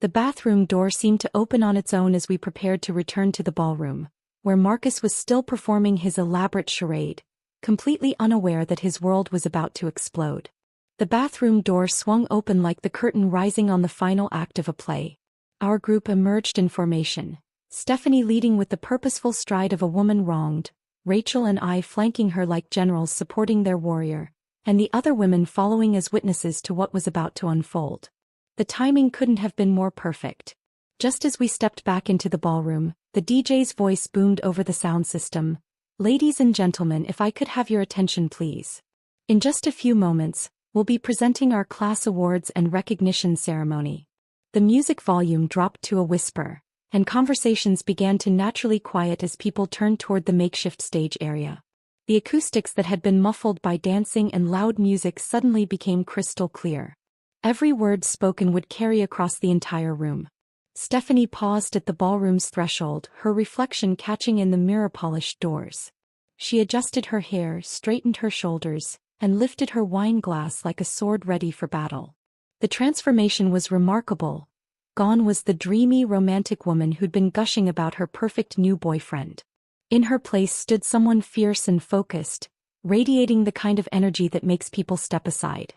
The bathroom door seemed to open on its own as we prepared to return to the ballroom, where Marcus was still performing his elaborate charade, completely unaware that his world was about to explode. The bathroom door swung open like the curtain rising on the final act of a play. Our group emerged in formation, Stephanie leading with the purposeful stride of a woman wronged, Rachel and I flanking her like generals supporting their warrior, and the other women following as witnesses to what was about to unfold. The timing couldn't have been more perfect. Just as we stepped back into the ballroom, the DJ's voice boomed over the sound system. Ladies and gentlemen, if I could have your attention please. In just a few moments, we'll be presenting our class awards and recognition ceremony. The music volume dropped to a whisper, and conversations began to naturally quiet as people turned toward the makeshift stage area. The acoustics that had been muffled by dancing and loud music suddenly became crystal clear. Every word spoken would carry across the entire room. Stephanie paused at the ballroom's threshold, her reflection catching in the mirror-polished doors. She adjusted her hair, straightened her shoulders, and lifted her wine glass like a sword ready for battle. The transformation was remarkable. Gone was the dreamy, romantic woman who'd been gushing about her perfect new boyfriend. In her place stood someone fierce and focused, radiating the kind of energy that makes people step aside.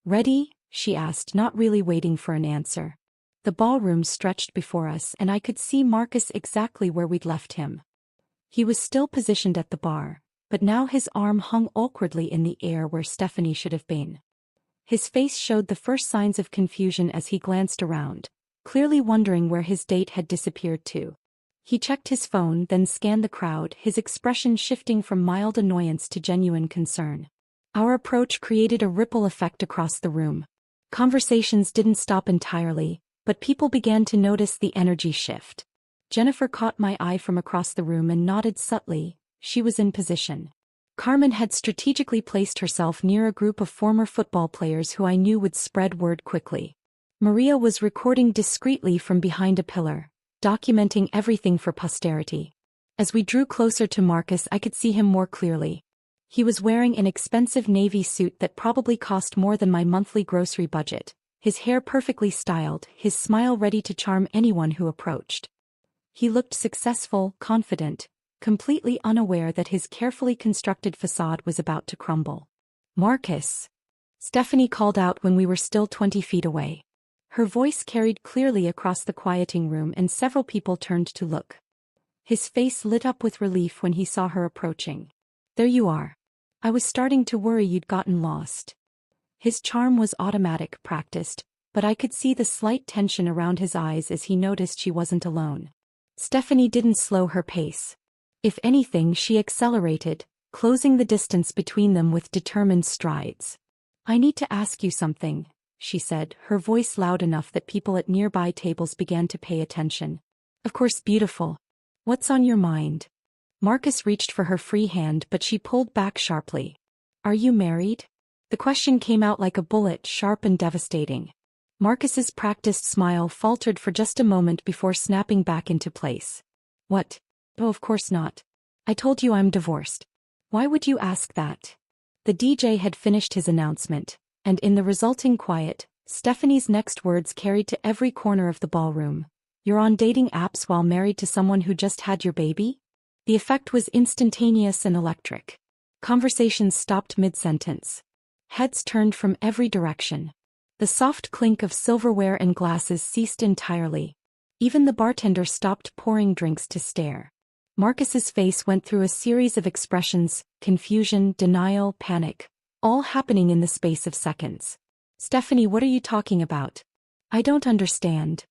"Ready?" she asked, not really waiting for an answer. The ballroom stretched before us, and I could see Marcus exactly where we'd left him. He was still positioned at the bar, but now his arm hung awkwardly in the air where Stephanie should have been. His face showed the first signs of confusion as he glanced around, clearly wondering where his date had disappeared to. He checked his phone, then scanned the crowd, his expression shifting from mild annoyance to genuine concern. Our approach created a ripple effect across the room. Conversations didn't stop entirely, but people began to notice the energy shift. Jennifer caught my eye from across the room and nodded subtly. She was in position. Carmen had strategically placed herself near a group of former football players who I knew would spread word quickly. Maria was recording discreetly from behind a pillar, documenting everything for posterity. As we drew closer to Marcus, I could see him more clearly. He was wearing an expensive navy suit that probably cost more than my monthly grocery budget, his hair perfectly styled, his smile ready to charm anyone who approached. He looked successful, confident, completely unaware that his carefully constructed facade was about to crumble. "Marcus!" Stephanie called out when we were still 20 feet away. Her voice carried clearly across the quieting room, and several people turned to look. His face lit up with relief when he saw her approaching. "There you are. I was starting to worry you'd gotten lost." His charm was automatic, practiced, but I could see the slight tension around his eyes as he noticed she wasn't alone. Stephanie didn't slow her pace. If anything, she accelerated, closing the distance between them with determined strides. "I need to ask you something," she said, her voice loud enough that people at nearby tables began to pay attention. "Of course, beautiful. What's on your mind?" Marcus reached for her free hand, but she pulled back sharply. "Are you married?" The question came out like a bullet, sharp and devastating. Marcus's practiced smile faltered for just a moment before snapping back into place. "What? Oh, of course not. I told you I'm divorced." "Why would you ask that?" The DJ had finished his announcement, and in the resulting quiet, Stephanie's next words carried to every corner of the ballroom. "You're on dating apps while married to someone who just had your baby?" The effect was instantaneous and electric. Conversations stopped mid-sentence. Heads turned from every direction. The soft clink of silverware and glasses ceased entirely. Even the bartender stopped pouring drinks to stare. Marcus's face went through a series of expressions: confusion, denial, panic, all happening in the space of seconds. "Stephanie, what are you talking about?" "I don't understand."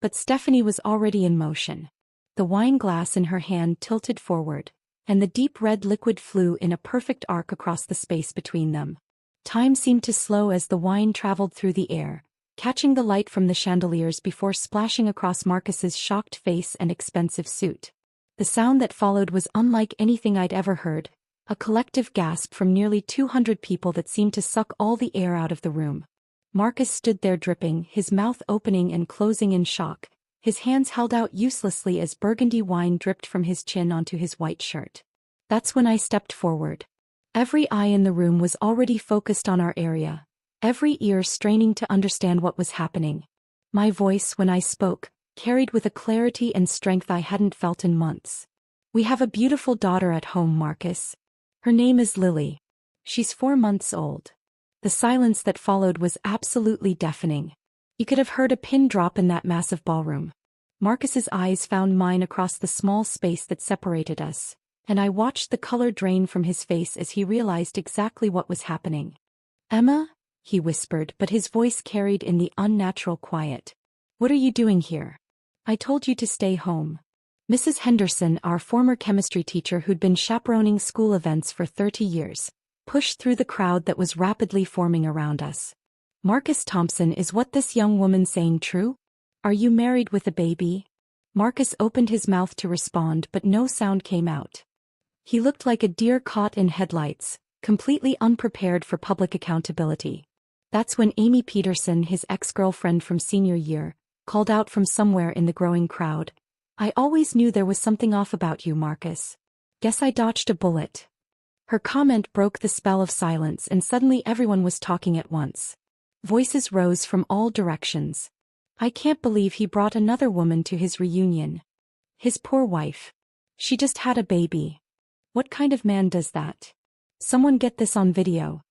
But Stephanie was already in motion. The wine glass in her hand tilted forward, and the deep red liquid flew in a perfect arc across the space between them. Time seemed to slow as the wine traveled through the air, catching the light from the chandeliers before splashing across Marcus's shocked face and expensive suit. The sound that followed was unlike anything I'd ever heard, a collective gasp from nearly 200 people that seemed to suck all the air out of the room. Marcus stood there dripping, his mouth opening and closing in shock, his hands held out uselessly as burgundy wine dripped from his chin onto his white shirt. That's when I stepped forward. Every eye in the room was already focused on our area, every ear straining to understand what was happening. My voice, when I spoke, carried with a clarity and strength I hadn't felt in months. "We have a beautiful daughter at home, Marcus. Her name is Lily. She's 4 months old." The silence that followed was absolutely deafening. You could have heard a pin drop in that massive ballroom. Marcus's eyes found mine across the small space that separated us, and I watched the color drain from his face as he realized exactly what was happening. "Emma?" he whispered, but his voice carried in the unnatural quiet. "What are you doing here?" "I told you to stay home." Mrs. Henderson, our former chemistry teacher who'd been chaperoning school events for 30 years, pushed through the crowd that was rapidly forming around us. "Marcus Thompson, is what this young woman saying true? Are you married with a baby?" Marcus opened his mouth to respond, but no sound came out. He looked like a deer caught in headlights, completely unprepared for public accountability. That's when Amy Peterson, his ex-girlfriend from senior year, called out from somewhere in the growing crowd, "I always knew there was something off about you, Marcus. Guess I dodged a bullet." Her comment broke the spell of silence, and suddenly everyone was talking at once. Voices rose from all directions. I can't believe he brought another woman to his reunion. His poor wife. She just had a baby. What kind of man does that? Someone get this on video.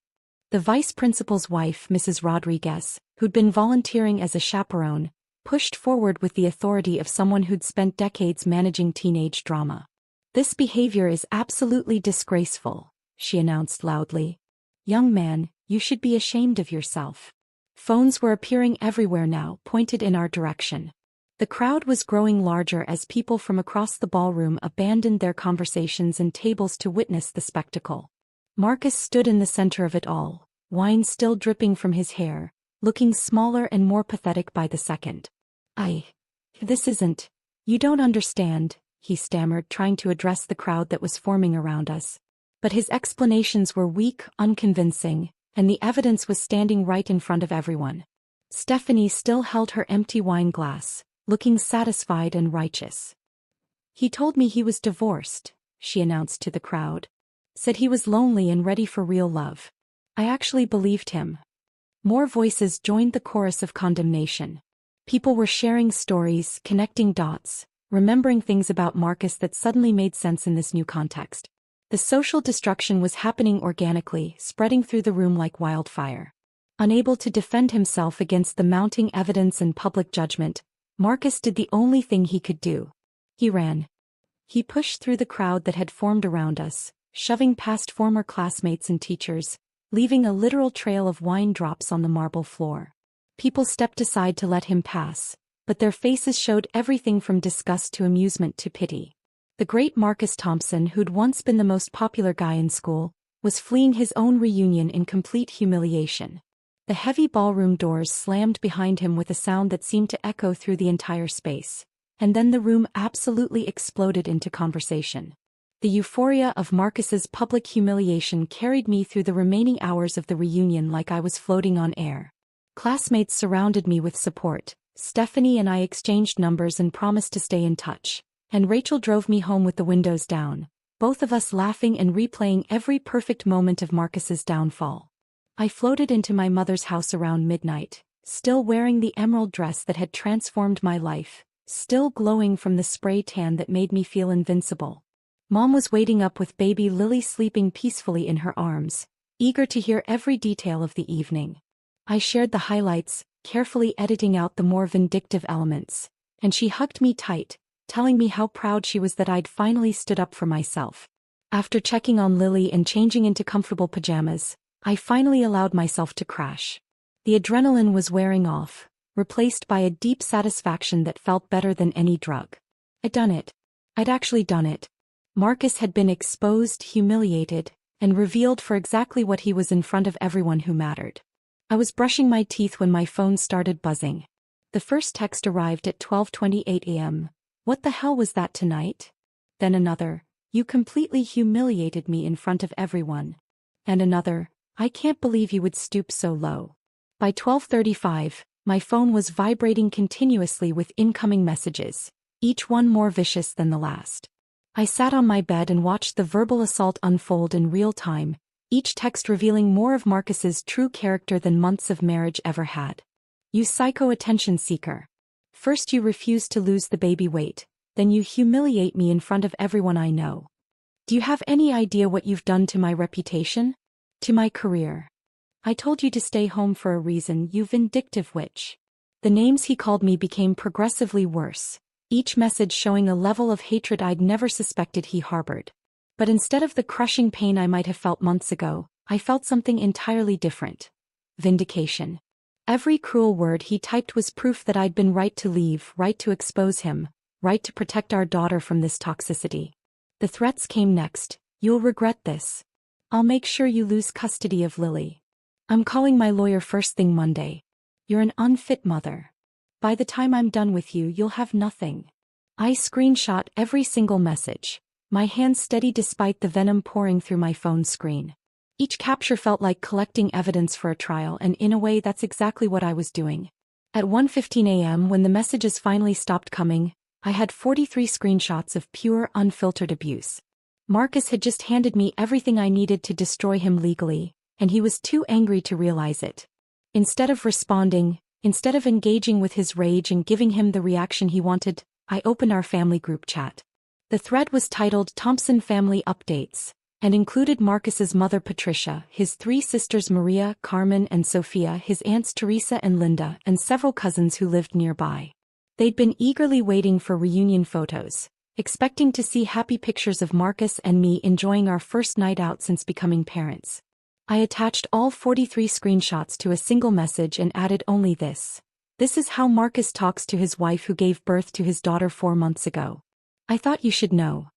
The vice principal's wife, Mrs. Rodriguez, who'd been volunteering as a chaperone, pushed forward with the authority of someone who'd spent decades managing teenage drama. This behavior is absolutely disgraceful, she announced loudly. Young man, you should be ashamed of yourself. Phones were appearing everywhere now, pointed in our direction. The crowd was growing larger as people from across the ballroom abandoned their conversations and tables to witness the spectacle. Marcus stood in the center of it all, wine still dripping from his hair, looking smaller and more pathetic by the second. This isn't. You don't understand, he stammered, trying to address the crowd that was forming around us. But his explanations were weak, unconvincing, and the evidence was standing right in front of everyone. Stephanie still held her empty wine glass, looking satisfied and righteous. He told me he was divorced, she announced to the crowd. Said he was lonely and ready for real love. I actually believed him. More voices joined the chorus of condemnation. People were sharing stories, connecting dots, remembering things about Marcus that suddenly made sense in this new context. The social destruction was happening organically, spreading through the room like wildfire. Unable to defend himself against the mounting evidence and public judgment, Marcus did the only thing he could do. He ran. He pushed through the crowd that had formed around us, shoving past former classmates and teachers, leaving a literal trail of wine drops on the marble floor. People stepped aside to let him pass, but their faces showed everything from disgust to amusement to pity. The great Marcus Thompson, who'd once been the most popular guy in school, was fleeing his own reunion in complete humiliation. The heavy ballroom doors slammed behind him with a sound that seemed to echo through the entire space, and then the room absolutely exploded into conversation. The euphoria of Marcus's public humiliation carried me through the remaining hours of the reunion like I was floating on air. Classmates surrounded me with support. Stephanie and I exchanged numbers and promised to stay in touch. And Rachel drove me home with the windows down, both of us laughing and replaying every perfect moment of Marcus's downfall. I floated into my mother's house around midnight, still wearing the emerald dress that had transformed my life, still glowing from the spray tan that made me feel invincible. Mom was waiting up with baby Lily sleeping peacefully in her arms, eager to hear every detail of the evening. I shared the highlights, carefully editing out the more vindictive elements, and she hugged me tight, telling me how proud she was that I'd finally stood up for myself. After checking on Lily and changing into comfortable pajamas, I finally allowed myself to crash. The adrenaline was wearing off, replaced by a deep satisfaction that felt better than any drug. I'd done it. I'd actually done it. Marcus had been exposed, humiliated, and revealed for exactly what he was in front of everyone who mattered. I was brushing my teeth when my phone started buzzing. The first text arrived at 12:28 a.m. What the hell was that tonight? Then another, you completely humiliated me in front of everyone. And another, I can't believe you would stoop so low. By 12:35, my phone was vibrating continuously with incoming messages, each one more vicious than the last. I sat on my bed and watched the verbal assault unfold in real time, each text revealing more of Marcus's true character than months of marriage ever had. You psycho attention seeker. First you refuse to lose the baby weight, then you humiliate me in front of everyone I know. Do you have any idea what you've done to my reputation? To my career? I told you to stay home for a reason, you vindictive witch. The names he called me became progressively worse, each message showing a level of hatred I'd never suspected he harbored. But instead of the crushing pain I might have felt months ago, I felt something entirely different. Vindication. Every cruel word he typed was proof that I'd been right to leave, right to expose him, right to protect our daughter from this toxicity. The threats came next. You'll regret this. I'll make sure you lose custody of Lily. I'm calling my lawyer first thing Monday. You're an unfit mother. By the time I'm done with you, you'll have nothing. I screenshot every single message, my hands steady despite the venom pouring through my phone screen. Each capture felt like collecting evidence for a trial, and in a way that's exactly what I was doing. At 1:15 a.m. when the messages finally stopped coming, I had 43 screenshots of pure, unfiltered abuse. Marcus had just handed me everything I needed to destroy him legally, and he was too angry to realize it. Instead of responding, instead of engaging with his rage and giving him the reaction he wanted, I opened our family group chat. The thread was titled Thompson Family Updates, and included Marcus's mother Patricia, his three sisters Maria, Carmen and Sophia, his aunts Teresa and Linda, and several cousins who lived nearby. They'd been eagerly waiting for reunion photos, expecting to see happy pictures of Marcus and me enjoying our first night out since becoming parents. I attached all 43 screenshots to a single message and added only this. This is how Marcus talks to his wife who gave birth to his daughter 4 months ago. I thought you should know.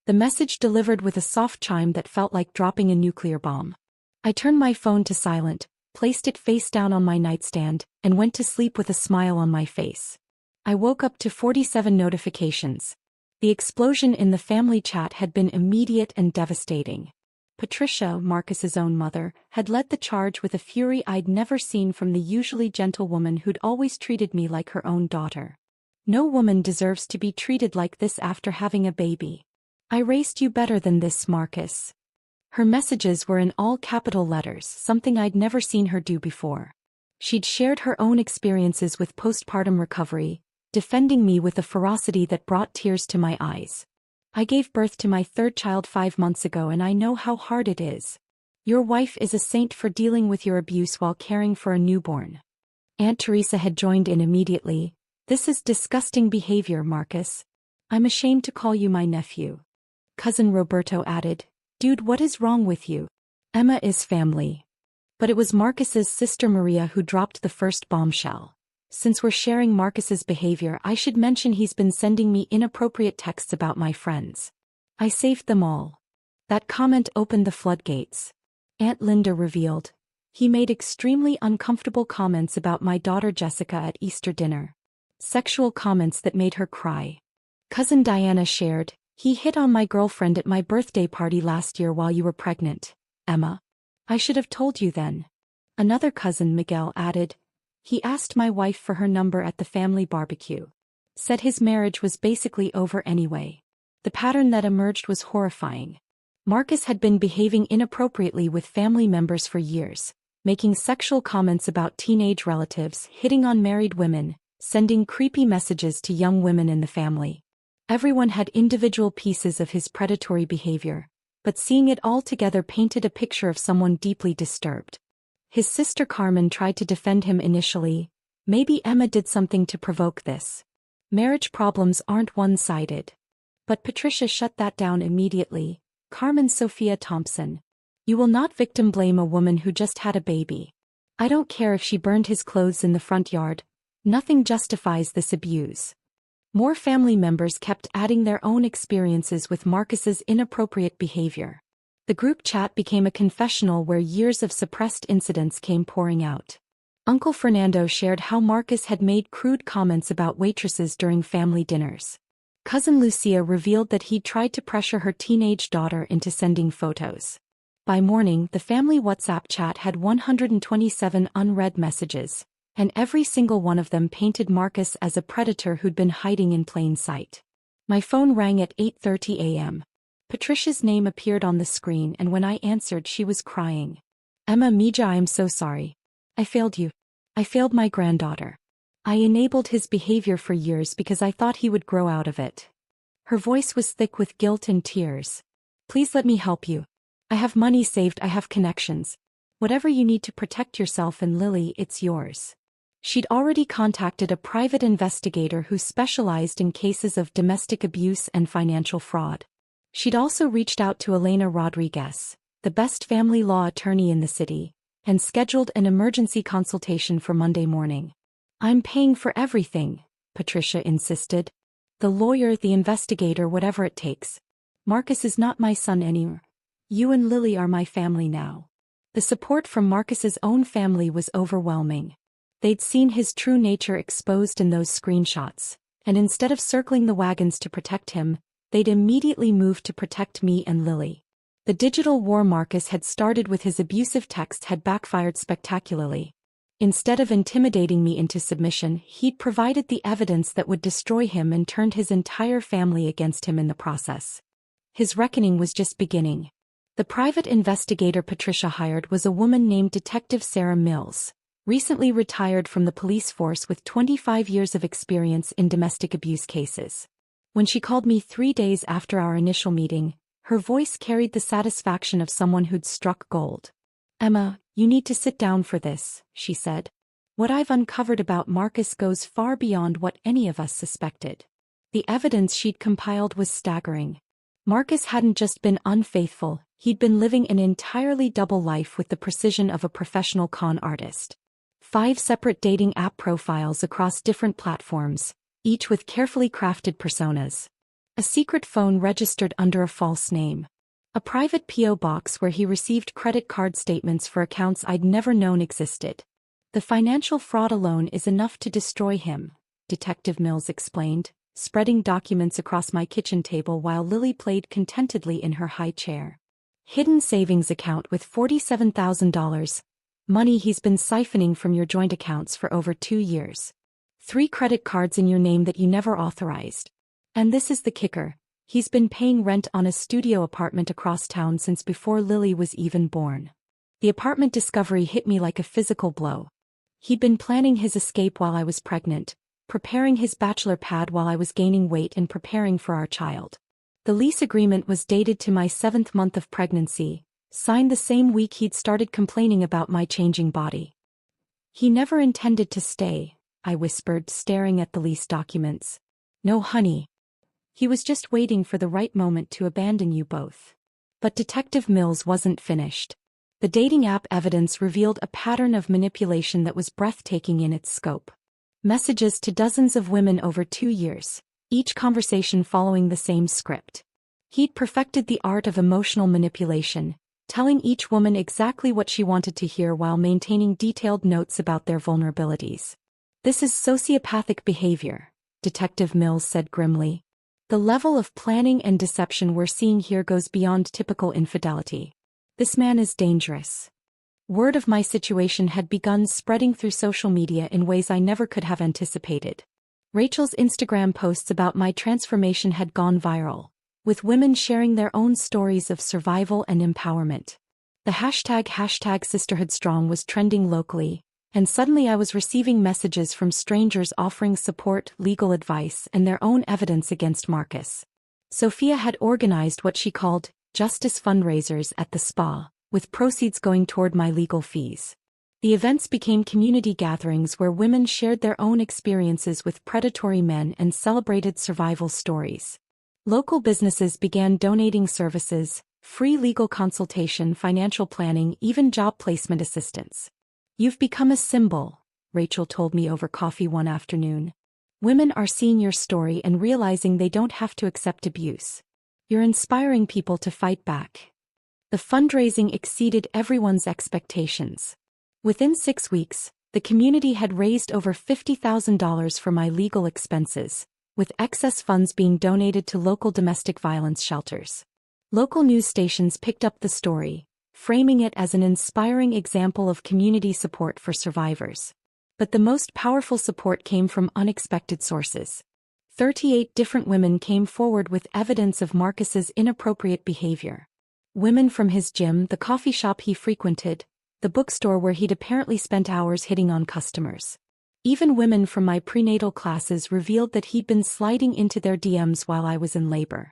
The message delivered with a soft chime that felt like dropping a nuclear bomb. I turned my phone to silent, placed it face down on my nightstand, and went to sleep with a smile on my face. I woke up to 47 notifications. The explosion in the family chat had been immediate and devastating. Patricia, Marcus's own mother, had led the charge with a fury I'd never seen from the usually gentle woman who'd always treated me like her own daughter. No woman deserves to be treated like this after having a baby. I raised you better than this, Marcus. Her messages were in all capital letters, something I'd never seen her do before. She'd shared her own experiences with postpartum recovery, defending me with a ferocity that brought tears to my eyes. I gave birth to my third child 5 months ago and I know how hard it is. Your wife is a saint for dealing with your abuse while caring for a newborn. Aunt Teresa had joined in immediately. This is disgusting behavior, Marcus. I'm ashamed to call you my nephew. Cousin Roberto added, Dude, what is wrong with you? Emma is family. But it was Marcus's sister Maria who dropped the first bombshell. Since we're sharing Marcus's behavior, I should mention he's been sending me inappropriate texts about my friends. I saved them all. That comment opened the floodgates. Aunt Linda revealed. He made extremely uncomfortable comments about my daughter Jessica at Easter dinner. Sexual comments that made her cry. Cousin Diana shared, he hit on my girlfriend at my birthday party last year while you were pregnant, Emma. I should have told you then. Another cousin, Miguel, added, he asked my wife for her number at the family barbecue. Said his marriage was basically over anyway. The pattern that emerged was horrifying. Marcus had been behaving inappropriately with family members for years, making sexual comments about teenage relatives, hitting on married women, sending creepy messages to young women in the family. Everyone had individual pieces of his predatory behavior, but seeing it all together painted a picture of someone deeply disturbed. His sister Carmen tried to defend him initially. Maybe Emma did something to provoke this. Marriage problems aren't one-sided. But Patricia shut that down immediately. Carmen Sophia Thompson. You will not victim blame a woman who just had a baby. I don't care if she burned his clothes in the front yard. Nothing justifies this abuse. More family members kept adding their own experiences with Marcus's inappropriate behavior. The group chat became a confessional where years of suppressed incidents came pouring out. Uncle Fernando shared how Marcus had made crude comments about waitresses during family dinners. Cousin Lucia revealed that he'd tried to pressure her teenage daughter into sending photos. By morning, the family WhatsApp chat had 127 unread messages, and every single one of them painted Marcus as a predator who'd been hiding in plain sight. My phone rang at 8:30 a.m. Patricia's name appeared on the screen, and when I answered, she was crying. Emma Mija, I'm so sorry. I failed you. I failed my granddaughter. I enabled his behavior for years because I thought he would grow out of it. Her voice was thick with guilt and tears. Please let me help you. I have money saved, I have connections. Whatever you need to protect yourself and Lily, it's yours. She'd already contacted a private investigator who specialized in cases of domestic abuse and financial fraud. She'd also reached out to Elena Rodriguez, the best family law attorney in the city, and scheduled an emergency consultation for Monday morning. I'm paying for everything, Patricia insisted. The lawyer, the investigator, whatever it takes. Marcus is not my son anymore. You and Lily are my family now. The support from Marcus's own family was overwhelming. They'd seen his true nature exposed in those screenshots, and instead of circling the wagons to protect him, they'd immediately moved to protect me and Lily. The digital war Marcus had started with his abusive texts had backfired spectacularly. Instead of intimidating me into submission, he'd provided the evidence that would destroy him and turned his entire family against him in the process. His reckoning was just beginning. The private investigator Patricia hired was a woman named Detective Sarah Mills, recently retired from the police force with 25 years of experience in domestic abuse cases. When she called me 3 days after our initial meeting, her voice carried the satisfaction of someone who'd struck gold. "Emma, you need to sit down for this," she said. "What I've uncovered about Marcus goes far beyond what any of us suspected." The evidence she'd compiled was staggering. Marcus hadn't just been unfaithful, he'd been living an entirely double life with the precision of a professional con artist. 5 separate dating app profiles across different platforms, each with carefully crafted personas. A secret phone registered under a false name. A private P.O. box where he received credit card statements for accounts I'd never known existed. "The financial fraud alone is enough to destroy him," Detective Mills explained, spreading documents across my kitchen table while Lily played contentedly in her high chair. "Hidden savings account with $47,000. Money he's been siphoning from your joint accounts for over 2 years. 3 credit cards in your name that you never authorized. And this is the kicker, he's been paying rent on a studio apartment across town since before Lily was even born." The apartment discovery hit me like a physical blow. He'd been planning his escape while I was pregnant, preparing his bachelor pad while I was gaining weight and preparing for our child. The lease agreement was dated to my 7th month of pregnancy, signed the same week he'd started complaining about my changing body. "He never intended to stay," I whispered, staring at the lease documents. "No, honey. He was just waiting for the right moment to abandon you both." But Detective Mills wasn't finished. The dating app evidence revealed a pattern of manipulation that was breathtaking in its scope. Messages to dozens of women over 2 years, each conversation following the same script. He'd perfected the art of emotional manipulation, telling each woman exactly what she wanted to hear while maintaining detailed notes about their vulnerabilities. "This is sociopathic behavior," Detective Mills said grimly. "The level of planning and deception we're seeing here goes beyond typical infidelity. This man is dangerous." Word of my situation had begun spreading through social media in ways I never could have anticipated. Rachel's Instagram posts about my transformation had gone viral, with women sharing their own stories of survival and empowerment. The hashtag #SisterhoodStrong was trending locally, and suddenly I was receiving messages from strangers offering support, legal advice, and their own evidence against Marcus. Sophia had organized what she called justice fundraisers at the spa, with proceeds going toward my legal fees. The events became community gatherings where women shared their own experiences with predatory men and celebrated survival stories. Local businesses began donating services, free legal consultation, financial planning, even job placement assistance. "You've become a symbol," Rachel told me over coffee one afternoon. "Women are seeing your story and realizing they don't have to accept abuse. You're inspiring people to fight back." The fundraising exceeded everyone's expectations. Within 6 weeks, the community had raised over $50,000 for my legal expenses, with excess funds being donated to local domestic violence shelters. Local news stations picked up the story, framing it as an inspiring example of community support for survivors. But the most powerful support came from unexpected sources. 38 different women came forward with evidence of Marcus's inappropriate behavior. Women from his gym, the coffee shop he frequented, the bookstore where he'd apparently spent hours hitting on customers. Even women from my prenatal classes revealed that he'd been sliding into their DMs while I was in labor.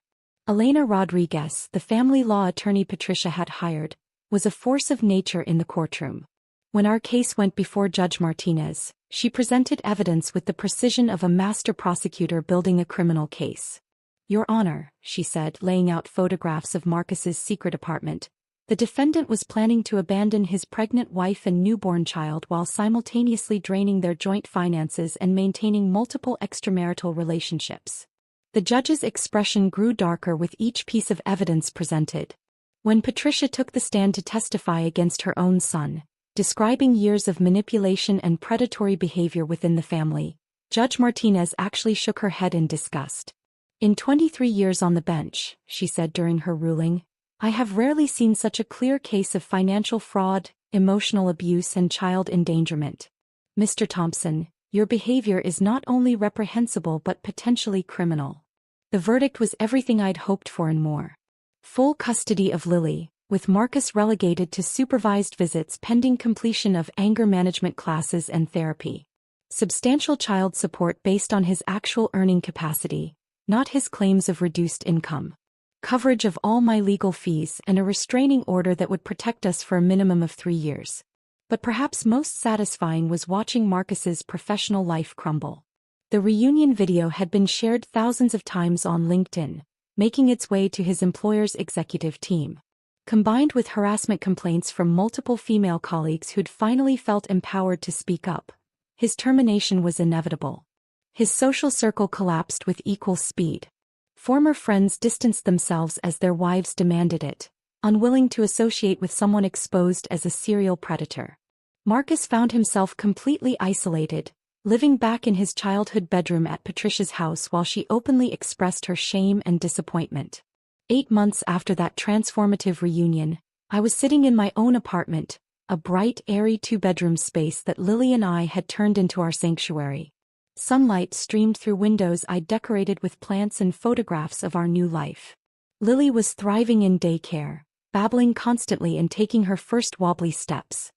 Elena Rodriguez, the family law attorney Patricia had hired, was a force of nature in the courtroom. When our case went before Judge Martinez, she presented evidence with the precision of a master prosecutor building a criminal case. "Your Honor," she said, laying out photographs of Marcus's secret apartment, "the defendant was planning to abandon his pregnant wife and newborn child while simultaneously draining their joint finances and maintaining multiple extramarital relationships." The judge's expression grew darker with each piece of evidence presented. When Patricia took the stand to testify against her own son, describing years of manipulation and predatory behavior within the family, Judge Martinez actually shook her head in disgust. "In 23 years on the bench," she said during her ruling, "I have rarely seen such a clear case of financial fraud, emotional abuse, and child endangerment. Mr. Thompson, your behavior is not only reprehensible but potentially criminal." The verdict was everything I'd hoped for and more. Full custody of Lily, with Marcus relegated to supervised visits pending completion of anger management classes and therapy. Substantial child support based on his actual earning capacity, not his claims of reduced income. Coverage of all my legal fees and a restraining order that would protect us for a minimum of 3 years. But perhaps most satisfying was watching Marcus's professional life crumble. The reunion video had been shared thousands of times on LinkedIn, making its way to his employer's executive team. Combined with harassment complaints from multiple female colleagues who'd finally felt empowered to speak up, his termination was inevitable. His social circle collapsed with equal speed. Former friends distanced themselves as their wives demanded it, unwilling to associate with someone exposed as a serial predator. Marcus found himself completely isolated, living back in his childhood bedroom at Patricia's house while she openly expressed her shame and disappointment. 8 months after that transformative reunion, I was sitting in my own apartment, a bright, airy 2-bedroom space that Lily and I had turned into our sanctuary. Sunlight streamed through windows I'd decorated with plants and photographs of our new life. Lily was thriving in daycare, babbling constantly and taking her first wobbly steps.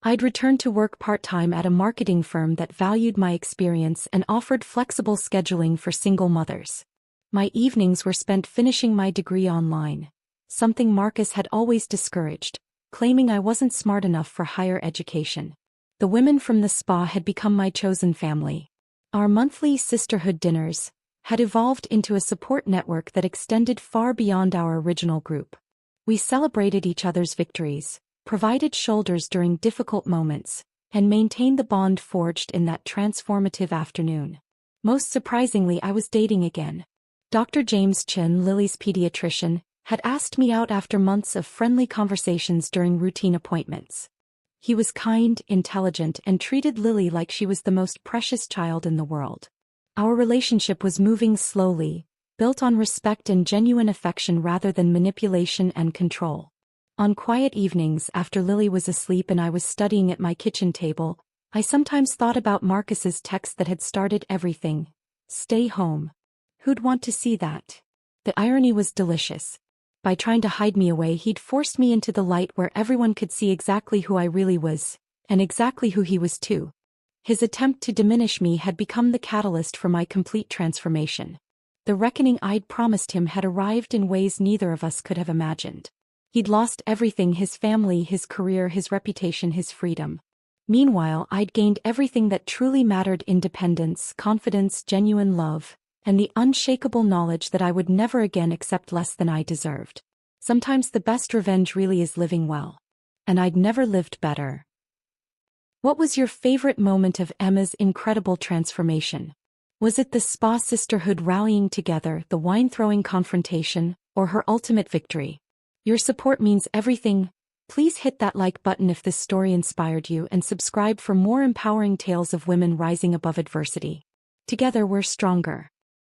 I'd returned to work part-time at a marketing firm that valued my experience and offered flexible scheduling for single mothers. My evenings were spent finishing my degree online, something Marcus had always discouraged, claiming I wasn't smart enough for higher education. The women from the spa had become my chosen family. Our monthly sisterhood dinners had evolved into a support network that extended far beyond our original group. We celebrated each other's victories, provided shoulders during difficult moments, and maintained the bond forged in that transformative afternoon. Most surprisingly, I was dating again. Dr. James Chin, Lily's pediatrician, had asked me out after months of friendly conversations during routine appointments. He was kind, intelligent, and treated Lily like she was the most precious child in the world. Our relationship was moving slowly, built on respect and genuine affection rather than manipulation and control. On quiet evenings after Lily was asleep and I was studying at my kitchen table, I sometimes thought about Marcus's text that had started everything. "Stay home. Who'd want to see that?" The irony was delicious. By trying to hide me away, he'd forced me into the light where everyone could see exactly who I really was, and exactly who he was too. His attempt to diminish me had become the catalyst for my complete transformation. The reckoning I'd promised him had arrived in ways neither of us could have imagined. He'd lost everything: his family, his career, his reputation, his freedom. Meanwhile, I'd gained everything that truly mattered: independence, confidence, genuine love, and the unshakable knowledge that I would never again accept less than I deserved. Sometimes the best revenge really is living well. And I'd never lived better. What was your favorite moment of Emma's incredible transformation? Was it the spa sisterhood rallying together, the wine-throwing confrontation, or her ultimate victory? Your support means everything. Please hit that like button if this story inspired you and subscribe for more empowering tales of women rising above adversity. Together we're stronger.